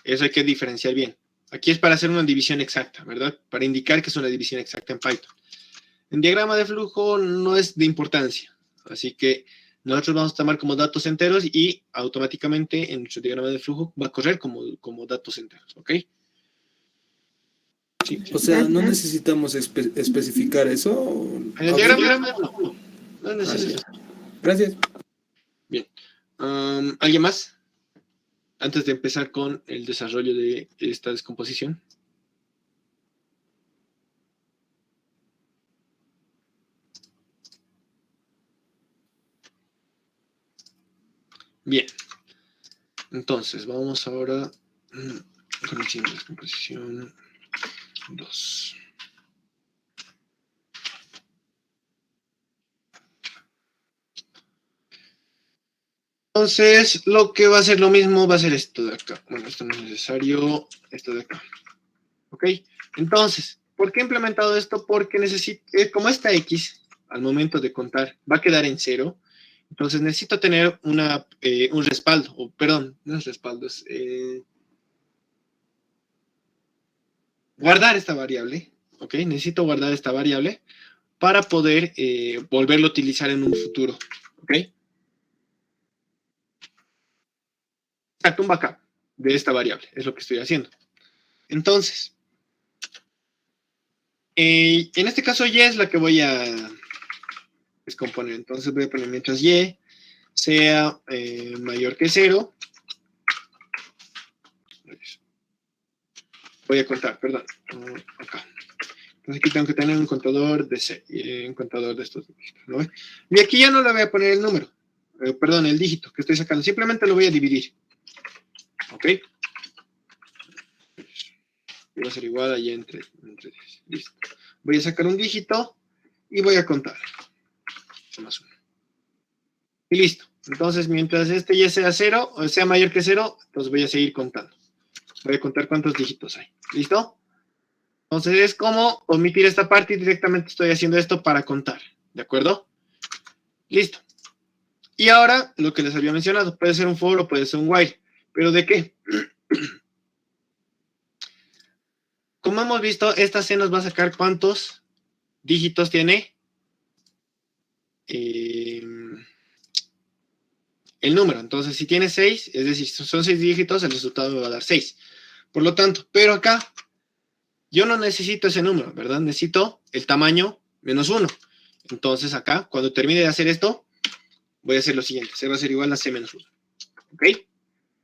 Eso hay que diferenciar bien. Aquí es para hacer una división exacta, ¿verdad? Para indicar que es una división exacta en Python. En diagrama de flujo no es de importancia, así que nosotros vamos a tomar como datos enteros y automáticamente en nuestro diagrama de flujo va a correr como datos enteros, ¿ok? Sí. O sea, ¿no necesitamos especificar eso? En el diagrama de flujo no es necesario. Gracias. Bien. ¿Alguien más? Antes de empezar con el desarrollo de esta descomposición. Bien. Entonces, vamos ahora con el siguiente descomposición 2. Entonces, lo que va a ser lo mismo va a ser esto de acá. Bueno, esto no es necesario, esto de acá. ¿Ok? Entonces, ¿por qué he implementado esto? Porque necesito, como esta X, al momento de contar, va a quedar en 0, entonces necesito tener un respaldo, o perdón, no es respaldo, es guardar esta variable, ¿ok? Necesito guardar esta variable para poder volverlo a utilizar en un futuro, ¿ok? Exacto, un backup de esta variable, es lo que estoy haciendo. Entonces, en este caso Y es la que voy a descomponer. Entonces voy a poner mientras Y sea mayor que 0. Voy a contar, perdón. Acá. Entonces aquí tengo que tener un contador de un contador de estos dígitos, ¿no? Y aquí ya no le voy a poner el número, perdón, el dígito que estoy sacando. Simplemente lo voy a dividir. ¿Ok? Y va a ser igual a Y entre 10. Listo. Voy a sacar un dígito y voy a contar. Más 1. Y listo. Entonces, mientras este Y sea 0, o sea mayor que 0, entonces voy a seguir contando. Voy a contar cuántos dígitos hay. ¿Listo? Entonces es como omitir esta parte y directamente estoy haciendo esto para contar. ¿De acuerdo? Listo. Y ahora, lo que les había mencionado, puede ser un for o puede ser un while. ¿Pero de qué? Como hemos visto, esta C nos va a sacar cuántos dígitos tiene el número. Entonces, si tiene 6, es decir, son 6 dígitos, el resultado me va a dar 6. Por lo tanto, pero acá, yo no necesito ese número, ¿verdad? Necesito el tamaño menos 1. Entonces, acá, cuando termine de hacer esto, voy a hacer lo siguiente. C va a ser igual a C menos 1. ¿Ok?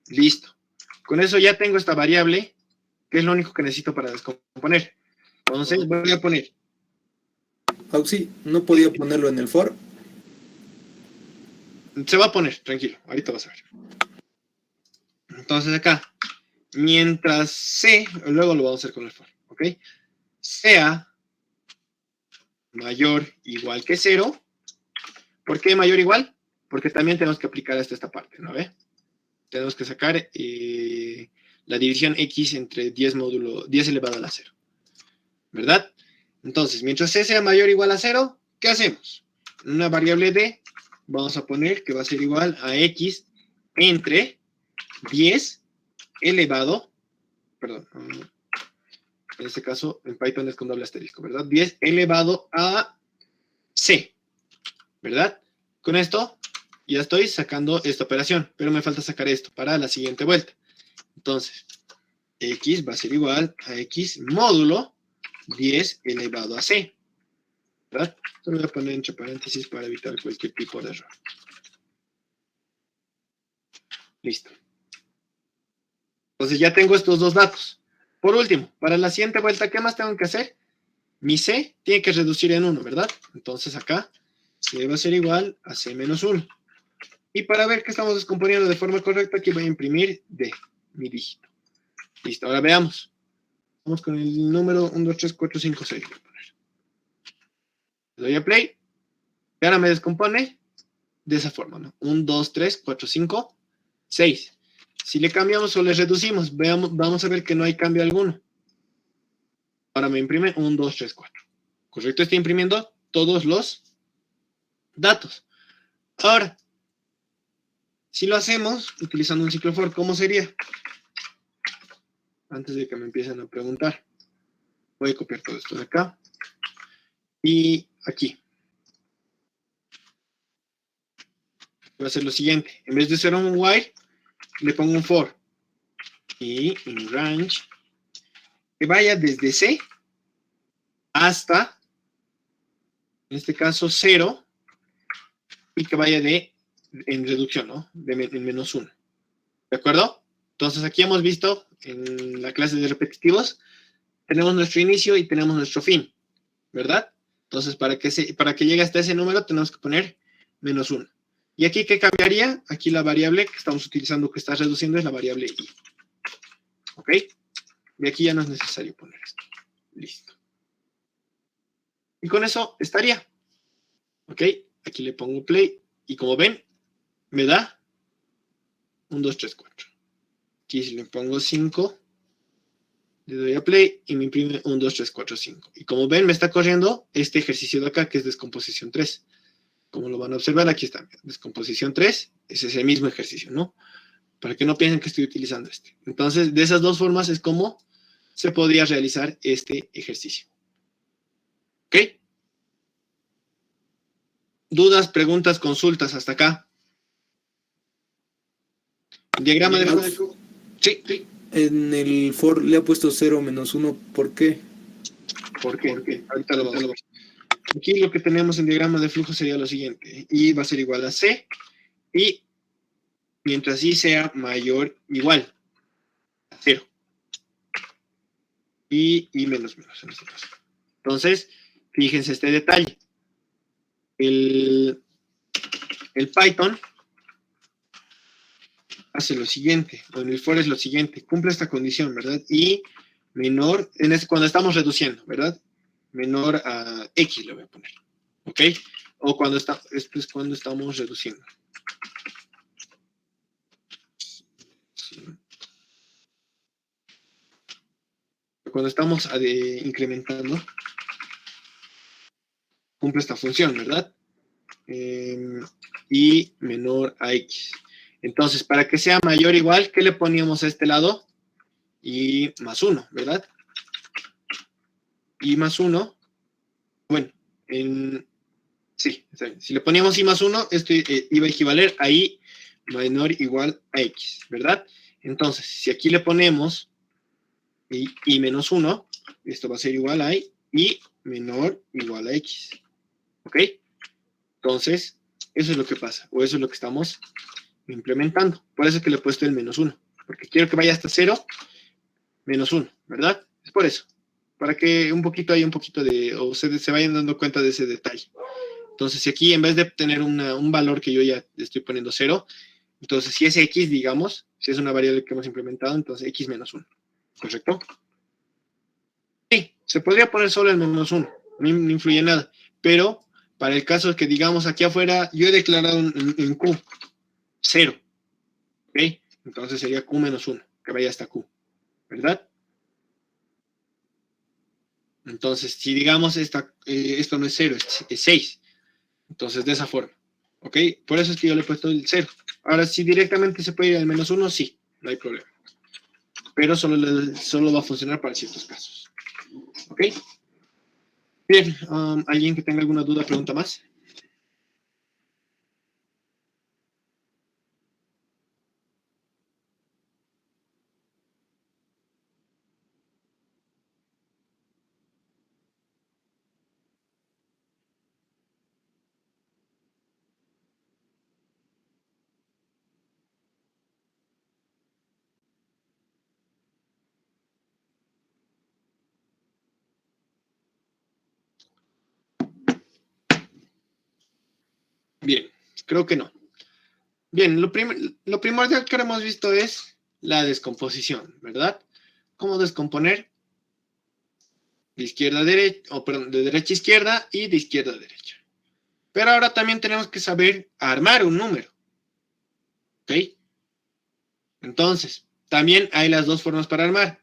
Listo. Con eso ya tengo esta variable, que es lo único que necesito para descomponer. Entonces, voy a poner. Auxi, ¿no podía ponerlo en el for? Se va a poner, tranquilo. Ahorita vas a ver. Entonces, acá, mientras C, luego lo vamos a hacer con el for, ¿ok? Sea mayor o igual que 0. ¿Por qué mayor o igual? Porque también tenemos que aplicar hasta esta parte, ¿no ve? Tenemos que sacar la división x entre 10 elevado a la 0. ¿Verdad? Entonces, mientras c sea mayor o igual a 0, ¿qué hacemos? En una variable d, vamos a poner que va a ser igual a x entre 10 elevado, perdón, en este caso en Python es con doble asterisco, ¿verdad? 10 elevado a c, ¿verdad? Con esto ya estoy sacando esta operación, pero me falta sacar esto para la siguiente vuelta. Entonces, x va a ser igual a x módulo 10 elevado a c, ¿verdad? Esto lo voy a poner entre paréntesis para evitar cualquier tipo de error. Listo. Entonces ya tengo estos dos datos. Por último, para la siguiente vuelta, ¿qué más tengo que hacer? Mi c tiene que reducir en 1, ¿verdad? Entonces acá c va a ser igual a c menos 1. Y para ver que estamos descomponiendo de forma correcta, aquí voy a imprimir d, mi dígito. Listo, ahora veamos. Vamos con el número 1, 2, 3, 4, 5, 6. Le doy a play. Y ahora me descompone de esa forma, ¿no? 1, 2, 3, 4, 5, 6. Si le cambiamos o le reducimos, vamos a ver que no hay cambio alguno. Ahora me imprime 1, 2, 3, 4. Correcto, está imprimiendo todos los datos. Ahora, si lo hacemos utilizando un ciclo for, ¿cómo sería? Antes de que me empiecen a preguntar. Voy a copiar todo esto de acá. Y aquí. Voy a hacer lo siguiente. En vez de hacer un while, le pongo un for. Y en range, que vaya desde C hasta, en este caso, 0. Y que vaya en reducción, ¿no? En menos 1. ¿De acuerdo? Entonces aquí hemos visto en la clase de repetitivos, tenemos nuestro inicio y tenemos nuestro fin, ¿verdad? Entonces para que llegue hasta ese número tenemos que poner menos 1. ¿Y aquí qué cambiaría? Aquí la variable que estamos utilizando, que está reduciendo, es la variable i. ¿Ok? Y aquí ya no es necesario poner esto. Listo. Y con eso estaría. ¿Ok? Aquí le pongo play y como ven, me da 1, 2, 3, 4. Aquí si le pongo 5, le doy a play y me imprime 1, 2, 3, 4, 5. Y como ven, me está corriendo este ejercicio de acá, que es descomposición 3. Como lo van a observar, aquí está. Descomposición 3, ese es el mismo ejercicio, ¿no? Para que no piensen que estoy utilizando este. Entonces, de esas dos formas es como se podría realizar este ejercicio. ¿Ok? ¿Dudas, preguntas, consultas hasta acá? Diagrama de flujo. Sí. En el for le ha puesto 0 menos 1, ¿por qué? ¿Por qué? Ahorita lo vamos a ver. Aquí lo que tenemos en diagrama de flujo sería lo siguiente. I va a ser igual a C y mientras I sea mayor o igual a 0. Y menos en este caso. Entonces, fíjense este detalle. El Python hace lo siguiente, o en el for es lo siguiente, cumple esta condición, ¿verdad? Y menor, cuando estamos reduciendo, ¿verdad? Menor a X le voy a poner, ¿ok? O cuando esto es cuando estamos reduciendo. Cuando estamos incrementando, cumple esta función, ¿verdad? y menor a x. Entonces, para que sea mayor o igual, ¿qué le poníamos a este lado? Y más 1, ¿verdad? Y más 1, bueno, sí, está bien. Si le poníamos y más 1, esto iba a equivaler a y menor o igual a x, ¿verdad? Entonces, si aquí le ponemos y menos 1, esto va a ser igual a y menor o igual a x, ¿ok? Entonces, eso es lo que pasa, o eso es lo que estamos implementando. Por eso es que le he puesto el menos 1, porque quiero que vaya hasta 0, menos 1, ¿verdad? Es por eso, para que un poquito haya un poquito de, o ustedes se vayan dando cuenta de ese detalle. Entonces, si aquí en vez de tener un valor que yo ya estoy poniendo 0, entonces si es x, digamos, si es una variable que hemos implementado, entonces x menos 1, ¿correcto? Sí, se podría poner solo el menos 1, no influye nada, pero para el caso de que digamos aquí afuera, yo he declarado en q 0, ¿ok? Entonces sería q menos 1, que vaya hasta q, ¿verdad? Entonces, si digamos esto no es 0, es 6, entonces de esa forma, ¿ok? Por eso es que yo le he puesto el 0. Ahora, si directamente se puede ir al menos 1, sí, no hay problema. Pero solo va a funcionar para ciertos casos, ¿ok? Bien, ¿alguien que tenga alguna duda, pregunta más? Bien, creo que no. Bien, lo primordial que ahora hemos visto es la descomposición, ¿verdad? ¿Cómo descomponer? De izquierda a derecha, o perdón, de derecha a izquierda y de izquierda a derecha. Pero ahora también tenemos que saber armar un número, ¿ok? Entonces, también hay las dos formas para armar.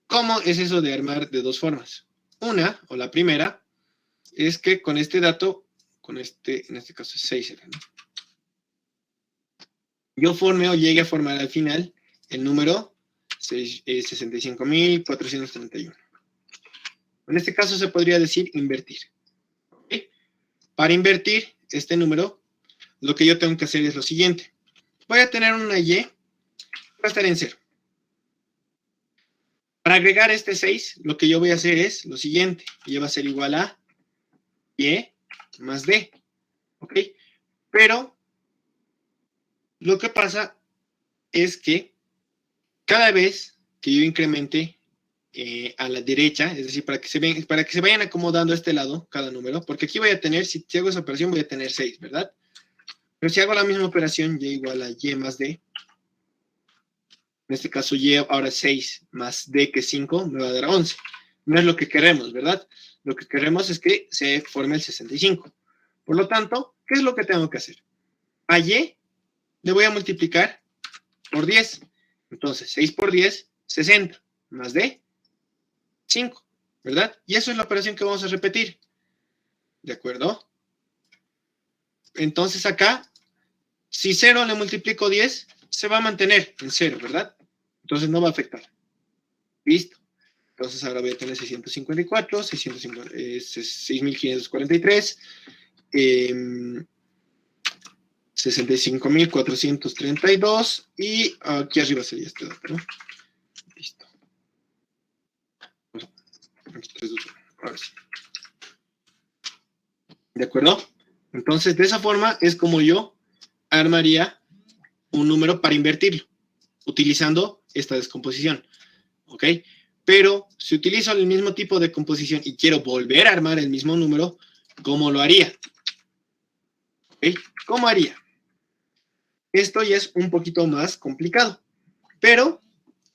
¿Cómo es eso de armar de dos formas? Una, o la primera, es que con este dato, en este caso es 6, ¿no? Yo forme o llegue a formar al final el número 65.431. En este caso se podría decir invertir. ¿Okay? Para invertir este número, lo que yo tengo que hacer es lo siguiente. Voy a tener una y, va a estar en 0. Para agregar este 6, lo que yo voy a hacer es lo siguiente. Y va a ser igual a y más d. ¿Ok? Pero lo que pasa es que cada vez que yo incremente a la derecha, es decir, para que se vayan acomodando a este lado cada número, porque aquí voy a tener, si hago esa operación, voy a tener 6, ¿verdad? Pero si hago la misma operación, y igual a y más d, en este caso y ahora 6 más d que 5, me va a dar 11. No es lo que queremos, ¿verdad? Lo que queremos es que se forme el 65. Por lo tanto, ¿qué es lo que tengo que hacer? A y le voy a multiplicar por 10. Entonces, 6 por 10, 60, más d, 5, ¿verdad? Y eso es la operación que vamos a repetir. ¿De acuerdo? Entonces acá, si 0 le multiplico 10, se va a mantener en 0, ¿verdad? Entonces no va a afectar. Listo. Entonces ahora voy a tener 654, 6.543, 65.432 y aquí arriba sería este dato, ¿no? Listo. Ahora sí. ¿De acuerdo? Entonces, de esa forma es como yo armaría un número para invertirlo, utilizando esta descomposición. ¿Ok? Pero si utilizo el mismo tipo de composición y quiero volver a armar el mismo número, ¿cómo lo haría? ¿Ok? ¿Cómo haría? Esto ya es un poquito más complicado, pero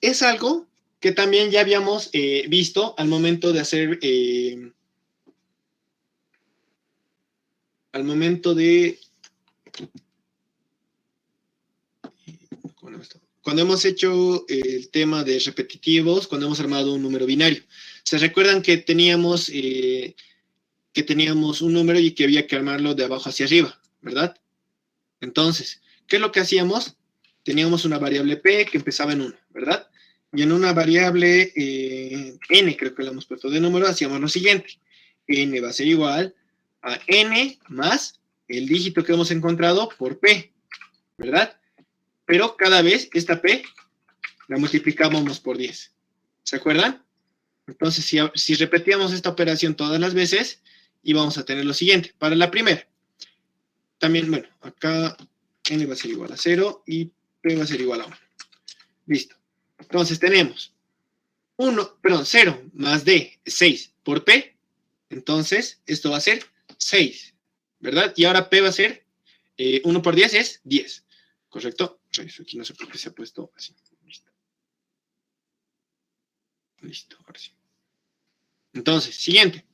es algo que también ya habíamos visto al momento de hacer, cuando hemos hecho el tema de repetitivos, cuando hemos armado un número binario. ¿Se recuerdan que teníamos que teníamos un número y que había que armarlo de abajo hacia arriba, ¿verdad? Entonces, ¿qué es lo que hacíamos? Teníamos una variable P que empezaba en 1, ¿verdad? Y en una variable N, creo que le hemos puesto de número, hacíamos lo siguiente. N va a ser igual a N más el dígito que hemos encontrado por P, ¿verdad? Pero cada vez esta P la multiplicábamos por 10. ¿Se acuerdan? Entonces, si repetíamos esta operación todas las veces, íbamos a tener lo siguiente. Para la primera, también, bueno, acá N va a ser igual a 0 y P va a ser igual a 1. Listo. Entonces tenemos 0 más D es 6 por P. Entonces, esto va a ser 6, ¿verdad? Y ahora P va a ser 1 por 10 es 10. ¿Correcto? Aquí no sé por qué se ha puesto así. Listo. Listo, ahora sí. Entonces, siguiente.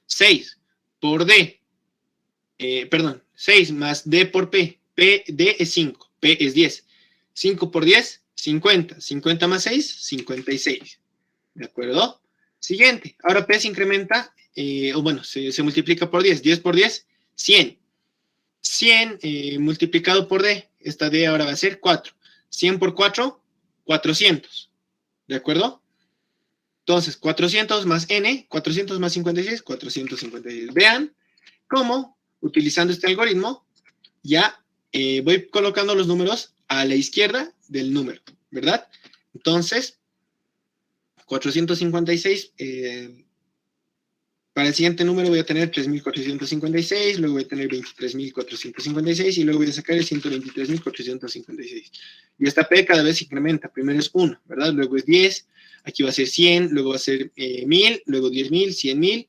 6 por D. 6 más D por P. D es 5. P es 10. 5 por 10, 50. 50 más 6, 56. ¿De acuerdo? Siguiente. Ahora P se incrementa, se multiplica por 10. 10 por 10, 100. 100 multiplicado por D. Esta D ahora va a ser 4. 100 por 4, 400. ¿De acuerdo? Entonces, 400 más N, 400 más 56, 456. Vean cómo, utilizando este algoritmo, ya voy colocando los números a la izquierda del número, ¿verdad? Entonces, 456, para el siguiente número voy a tener 3.456, luego voy a tener 23.456 y luego voy a sacar el 123.456. Y esta P cada vez se incrementa. Primero es 1, ¿verdad? Luego es 10, aquí va a ser 100, luego va a ser 1.000, luego 10.000, 100.000.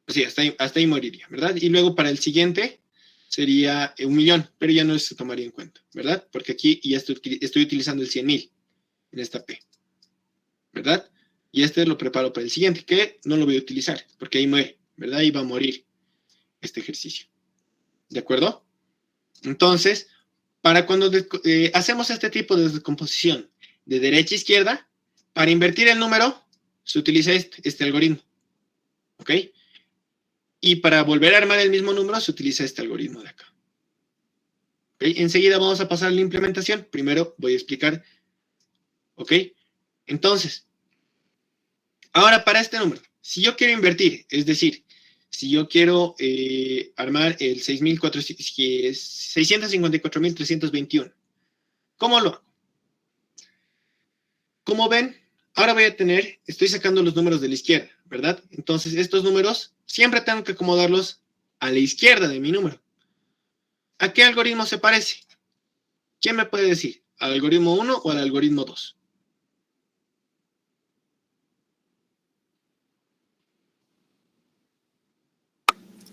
Sí, hasta ahí moriría, ¿verdad? Y luego para el siguiente sería 1.000.000, pero ya no se tomaría en cuenta, ¿verdad? Porque aquí ya estoy utilizando el 100.000 en esta P, ¿verdad? Y este lo preparo para el siguiente, que no lo voy a utilizar, porque ahí muere, ¿verdad? Ahí va a morir este ejercicio. ¿De acuerdo? Entonces, para cuando hacemos este tipo de descomposición de derecha a izquierda, para invertir el número, se utiliza este algoritmo. ¿Ok? Y para volver a armar el mismo número, se utiliza este algoritmo de acá. ¿Ok? Enseguida vamos a pasar a la implementación. Primero voy a explicar. ¿Ok? Entonces, ahora para este número, si yo quiero invertir, es decir, si yo quiero armar el 654.321, ¿cómo lo hago? Como ven, ahora estoy sacando los números de la izquierda, ¿verdad? Entonces, estos números siempre tengo que acomodarlos a la izquierda de mi número. ¿A qué algoritmo se parece? ¿Quién me puede decir? ¿Al algoritmo 1 o al algoritmo 2?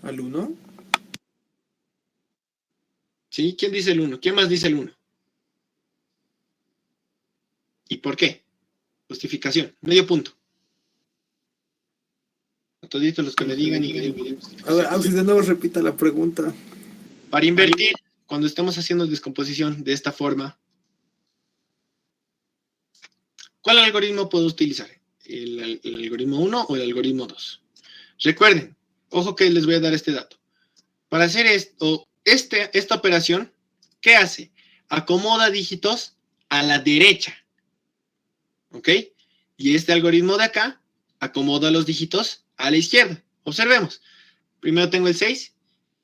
¿Al 1? ¿Sí? ¿Quién dice el 1? ¿Quién más dice el 1? ¿Y por qué? Justificación. Medio punto. A toditos los que me digan y medio punto. A ver, si de nuevo repita la pregunta. Para invertir, cuando estamos haciendo descomposición de esta forma, ¿cuál algoritmo puedo utilizar? ¿El algoritmo 1 o el algoritmo 2? Recuerden, ojo que les voy a dar este dato. Para hacer esta operación, ¿qué hace? Acomoda dígitos a la derecha. ¿Ok? Y este algoritmo de acá acomoda los dígitos a la izquierda. Observemos. Primero tengo el 6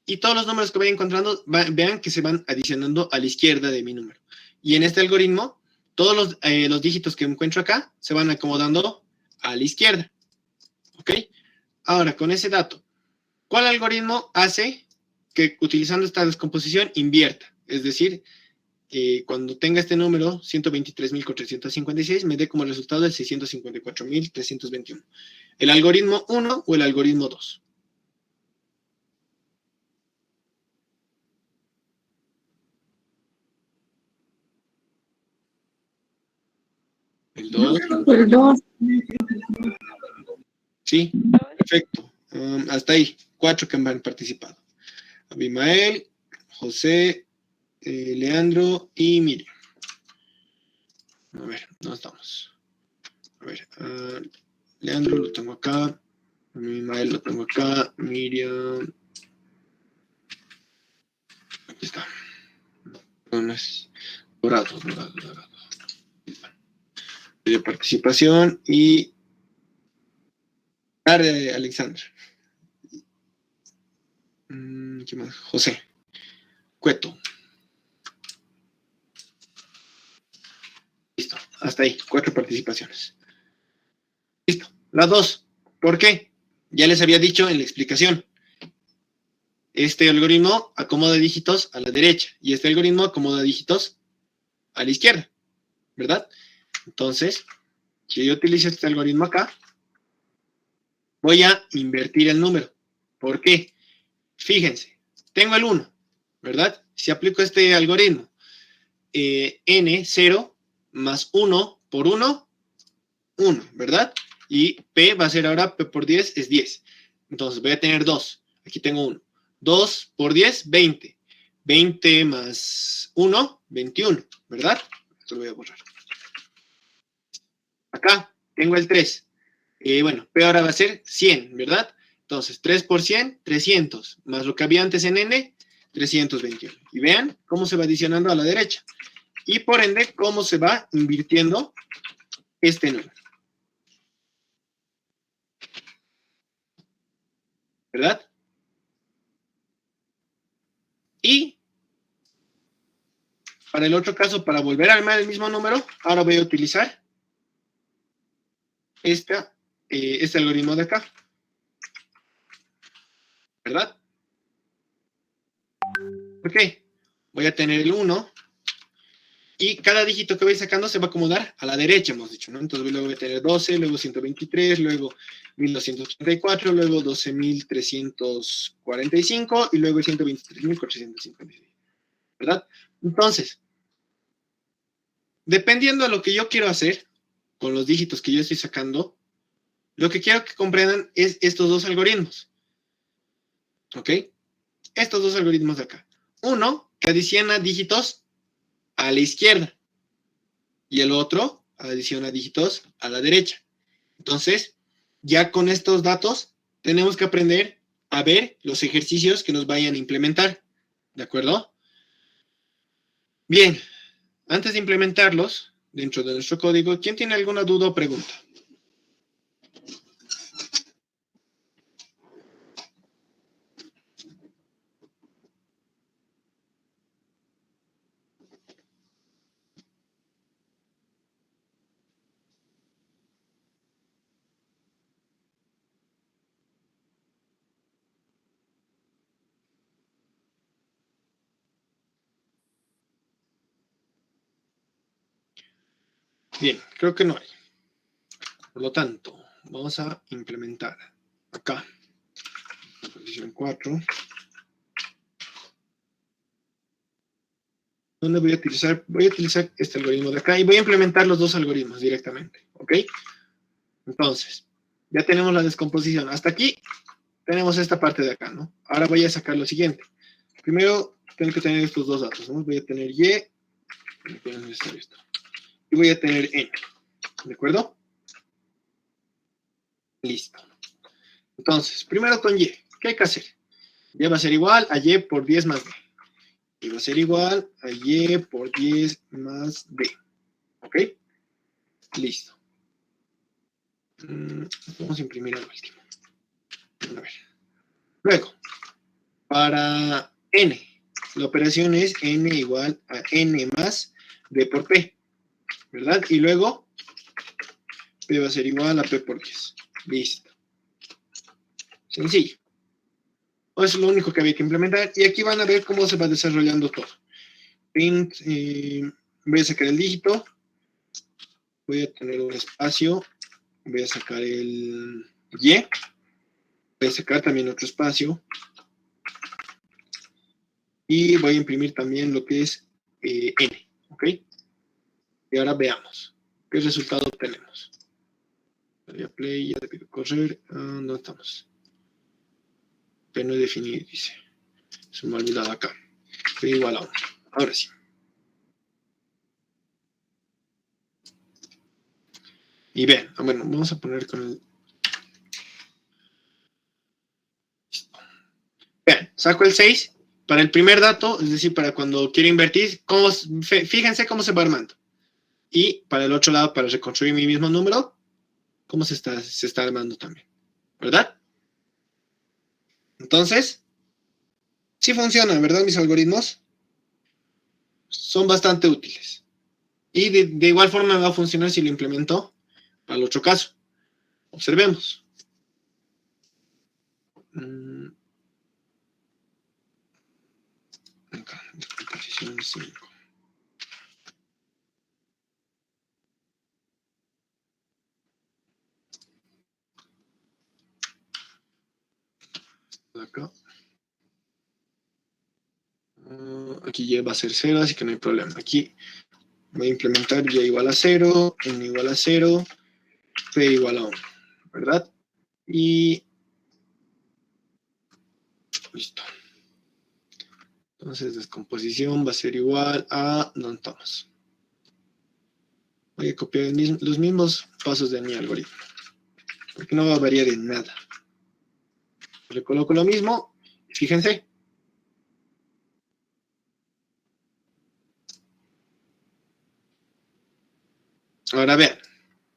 y todos los números que vaya encontrando, vean que se van adicionando a la izquierda de mi número. Y en este algoritmo, todos los dígitos que encuentro acá se van acomodando a la izquierda. ¿Ok? Ahora, con ese dato, ¿cuál algoritmo hace que utilizando esta descomposición invierta? Es decir, cuando tenga este número, 123.456, me dé como resultado el 654.321. ¿El algoritmo 1 o el algoritmo 2? El 2. El 2. Sí, perfecto. Hasta ahí, 4 que han participado. Abimael, José, Leandro y Miriam. A ver, ¿dónde estamos? A ver, Leandro lo tengo acá. Mi mail lo tengo acá. Miriam. Aquí está. No es dorado. De participación y Alexander. ¿Qué más? José. Cueto. Listo. Hasta ahí. 4 participaciones. Listo. Las 2. ¿Por qué? Ya les había dicho en la explicación. Este algoritmo acomoda dígitos a la derecha y este algoritmo acomoda dígitos a la izquierda, ¿verdad? Entonces, si yo utilizo este algoritmo acá, voy a invertir el número. ¿Por qué? Fíjense, tengo el 1, ¿verdad? Si aplico este algoritmo, n, 0, más 1 por 1, 1, ¿verdad? Y p va a ser ahora p por 10 es 10. Entonces voy a tener 2. Aquí tengo 1. 2 por 10, 20. 20 más 1, 21, ¿verdad? Esto lo voy a borrar. Acá tengo el 3. Bueno, P ahora va a ser 100, ¿verdad? Entonces, 3 por 100, 300. Más lo que había antes en N, 321. Y vean cómo se va adicionando a la derecha. Y por ende, cómo se va invirtiendo este número. ¿Verdad? Y para el otro caso, para volver a armar el mismo número, ahora voy a utilizar este algoritmo de acá. ¿Verdad? Ok. Voy a tener el 1 y cada dígito que voy sacando se va a acomodar a la derecha, hemos dicho, ¿no? Entonces luego voy a tener 12, luego 123, luego 1234, luego 12.345 y luego 123.456. ¿Verdad? Entonces, dependiendo de lo que yo quiero hacer con los dígitos que yo estoy sacando, lo que quiero que comprendan es estos dos algoritmos. ¿Ok? Estos dos algoritmos de acá. Uno que adiciona dígitos a la izquierda y el otro adiciona dígitos a la derecha. Entonces, ya con estos datos tenemos que aprender a ver los ejercicios que nos vayan a implementar. ¿De acuerdo? Bien, antes de implementarlos dentro de nuestro código, ¿quién tiene alguna duda o pregunta? Bien, creo que no hay. Por lo tanto, vamos a implementar acá. Posición 4. ¿Dónde voy a utilizar? Voy a utilizar este algoritmo de acá y voy a implementar los dos algoritmos directamente. ¿Ok? Entonces, ya tenemos la descomposición. Hasta aquí tenemos esta parte de acá, ¿no? Ahora voy a sacar lo siguiente. Primero, tengo que tener estos dos datos, ¿no? Voy a tener Y, y voy a tener N. ¿De acuerdo? Listo. Entonces, primero con Y. ¿Qué hay que hacer? Y va a ser igual a Y por 10 más D. Y va a ser igual a Y por 10 más D. ¿Ok? Listo. Vamos a imprimir el último. A ver. Luego, para N, la operación es N igual a N más D por P. ¿Verdad? Y luego, P va a ser igual a P por 10. Listo. Sencillo. Eso es lo único que había que implementar. Y aquí van a ver cómo se va desarrollando todo. Print, voy a sacar el dígito. Voy a tener un espacio. Voy a sacar el Y. Voy a sacar también otro espacio. Y voy a imprimir también lo que es N. ¿Ok? Y ahora veamos qué resultado obtenemos. Voy a play, ya te pido correr. ¿Dónde estamos? Pero no he definido, dice. Se me ha olvidado acá. P igual a 1. Ahora sí. Y vean, bueno, vamos a poner con el Vean, saco el 6 para el primer dato, es decir, para cuando quiero invertir, fíjense cómo se va armando. Y para el otro lado, para reconstruir mi mismo número, cómo se está armando también, ¿verdad? Entonces, sí funcionan, ¿verdad? Mis algoritmos son bastante útiles. Y de igual forma va a funcionar si lo implemento para el otro caso. Observemos. Acá, posición 5. Acá. Aquí y va a ser 0, así que no hay problema. Aquí voy a implementar y igual a 0, n igual a 0, p igual a 1, ¿verdad? Y listo. Entonces, descomposición va a ser igual a non Thomas. Voy a copiar los mismos pasos de mi algoritmo, porque no va a variar en nada. Le coloco lo mismo, fíjense. Ahora vean,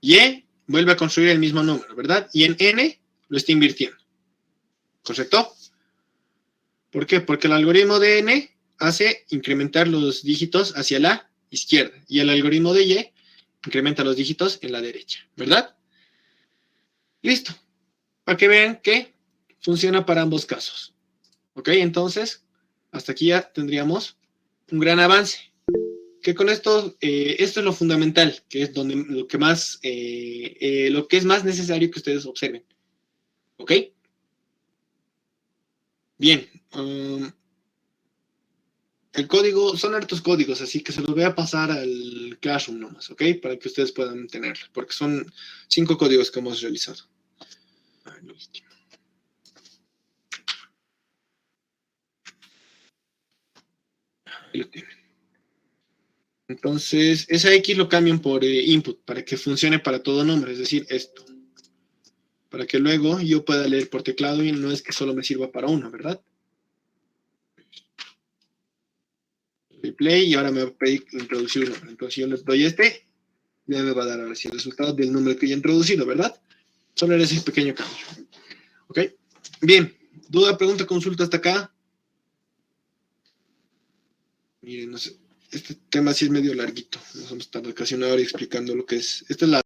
y vuelve a construir el mismo número, ¿verdad? Y en n lo está invirtiendo, ¿correcto? ¿Por qué? Porque el algoritmo de n hace incrementar los dígitos hacia la izquierda y el algoritmo de y incrementa los dígitos en la derecha, ¿verdad? Listo. Para que vean que funciona para ambos casos. ¿Ok? Entonces, hasta aquí ya tendríamos un gran avance. Que con esto, esto es lo fundamental, que es donde lo que es más necesario que ustedes observen. ¿Ok? Bien. El código, son hartos códigos, así que se los voy a pasar al Classroom nomás, ¿ok? Para que ustedes puedan tenerlo, porque son 5 códigos que hemos realizado. Lo último. Ahí lo tienen. Entonces, esa X lo cambian por input, para que funcione para todo nombre, es decir, esto. Para que luego yo pueda leer por teclado y no es que solo me sirva para uno, ¿verdad? Play y ahora me va a pedir introducir un número. Entonces yo le doy este, ya me va a dar ahora sí el resultado del número que ya he introducido, ¿verdad? Solo era ese pequeño cambio. ¿Ok? Bien. ¿Duda, pregunta, consulta hasta acá? Miren, no sé. Este tema sí es medio larguito. Nos vamos a estar casi una hora explicando lo que es. Esta es la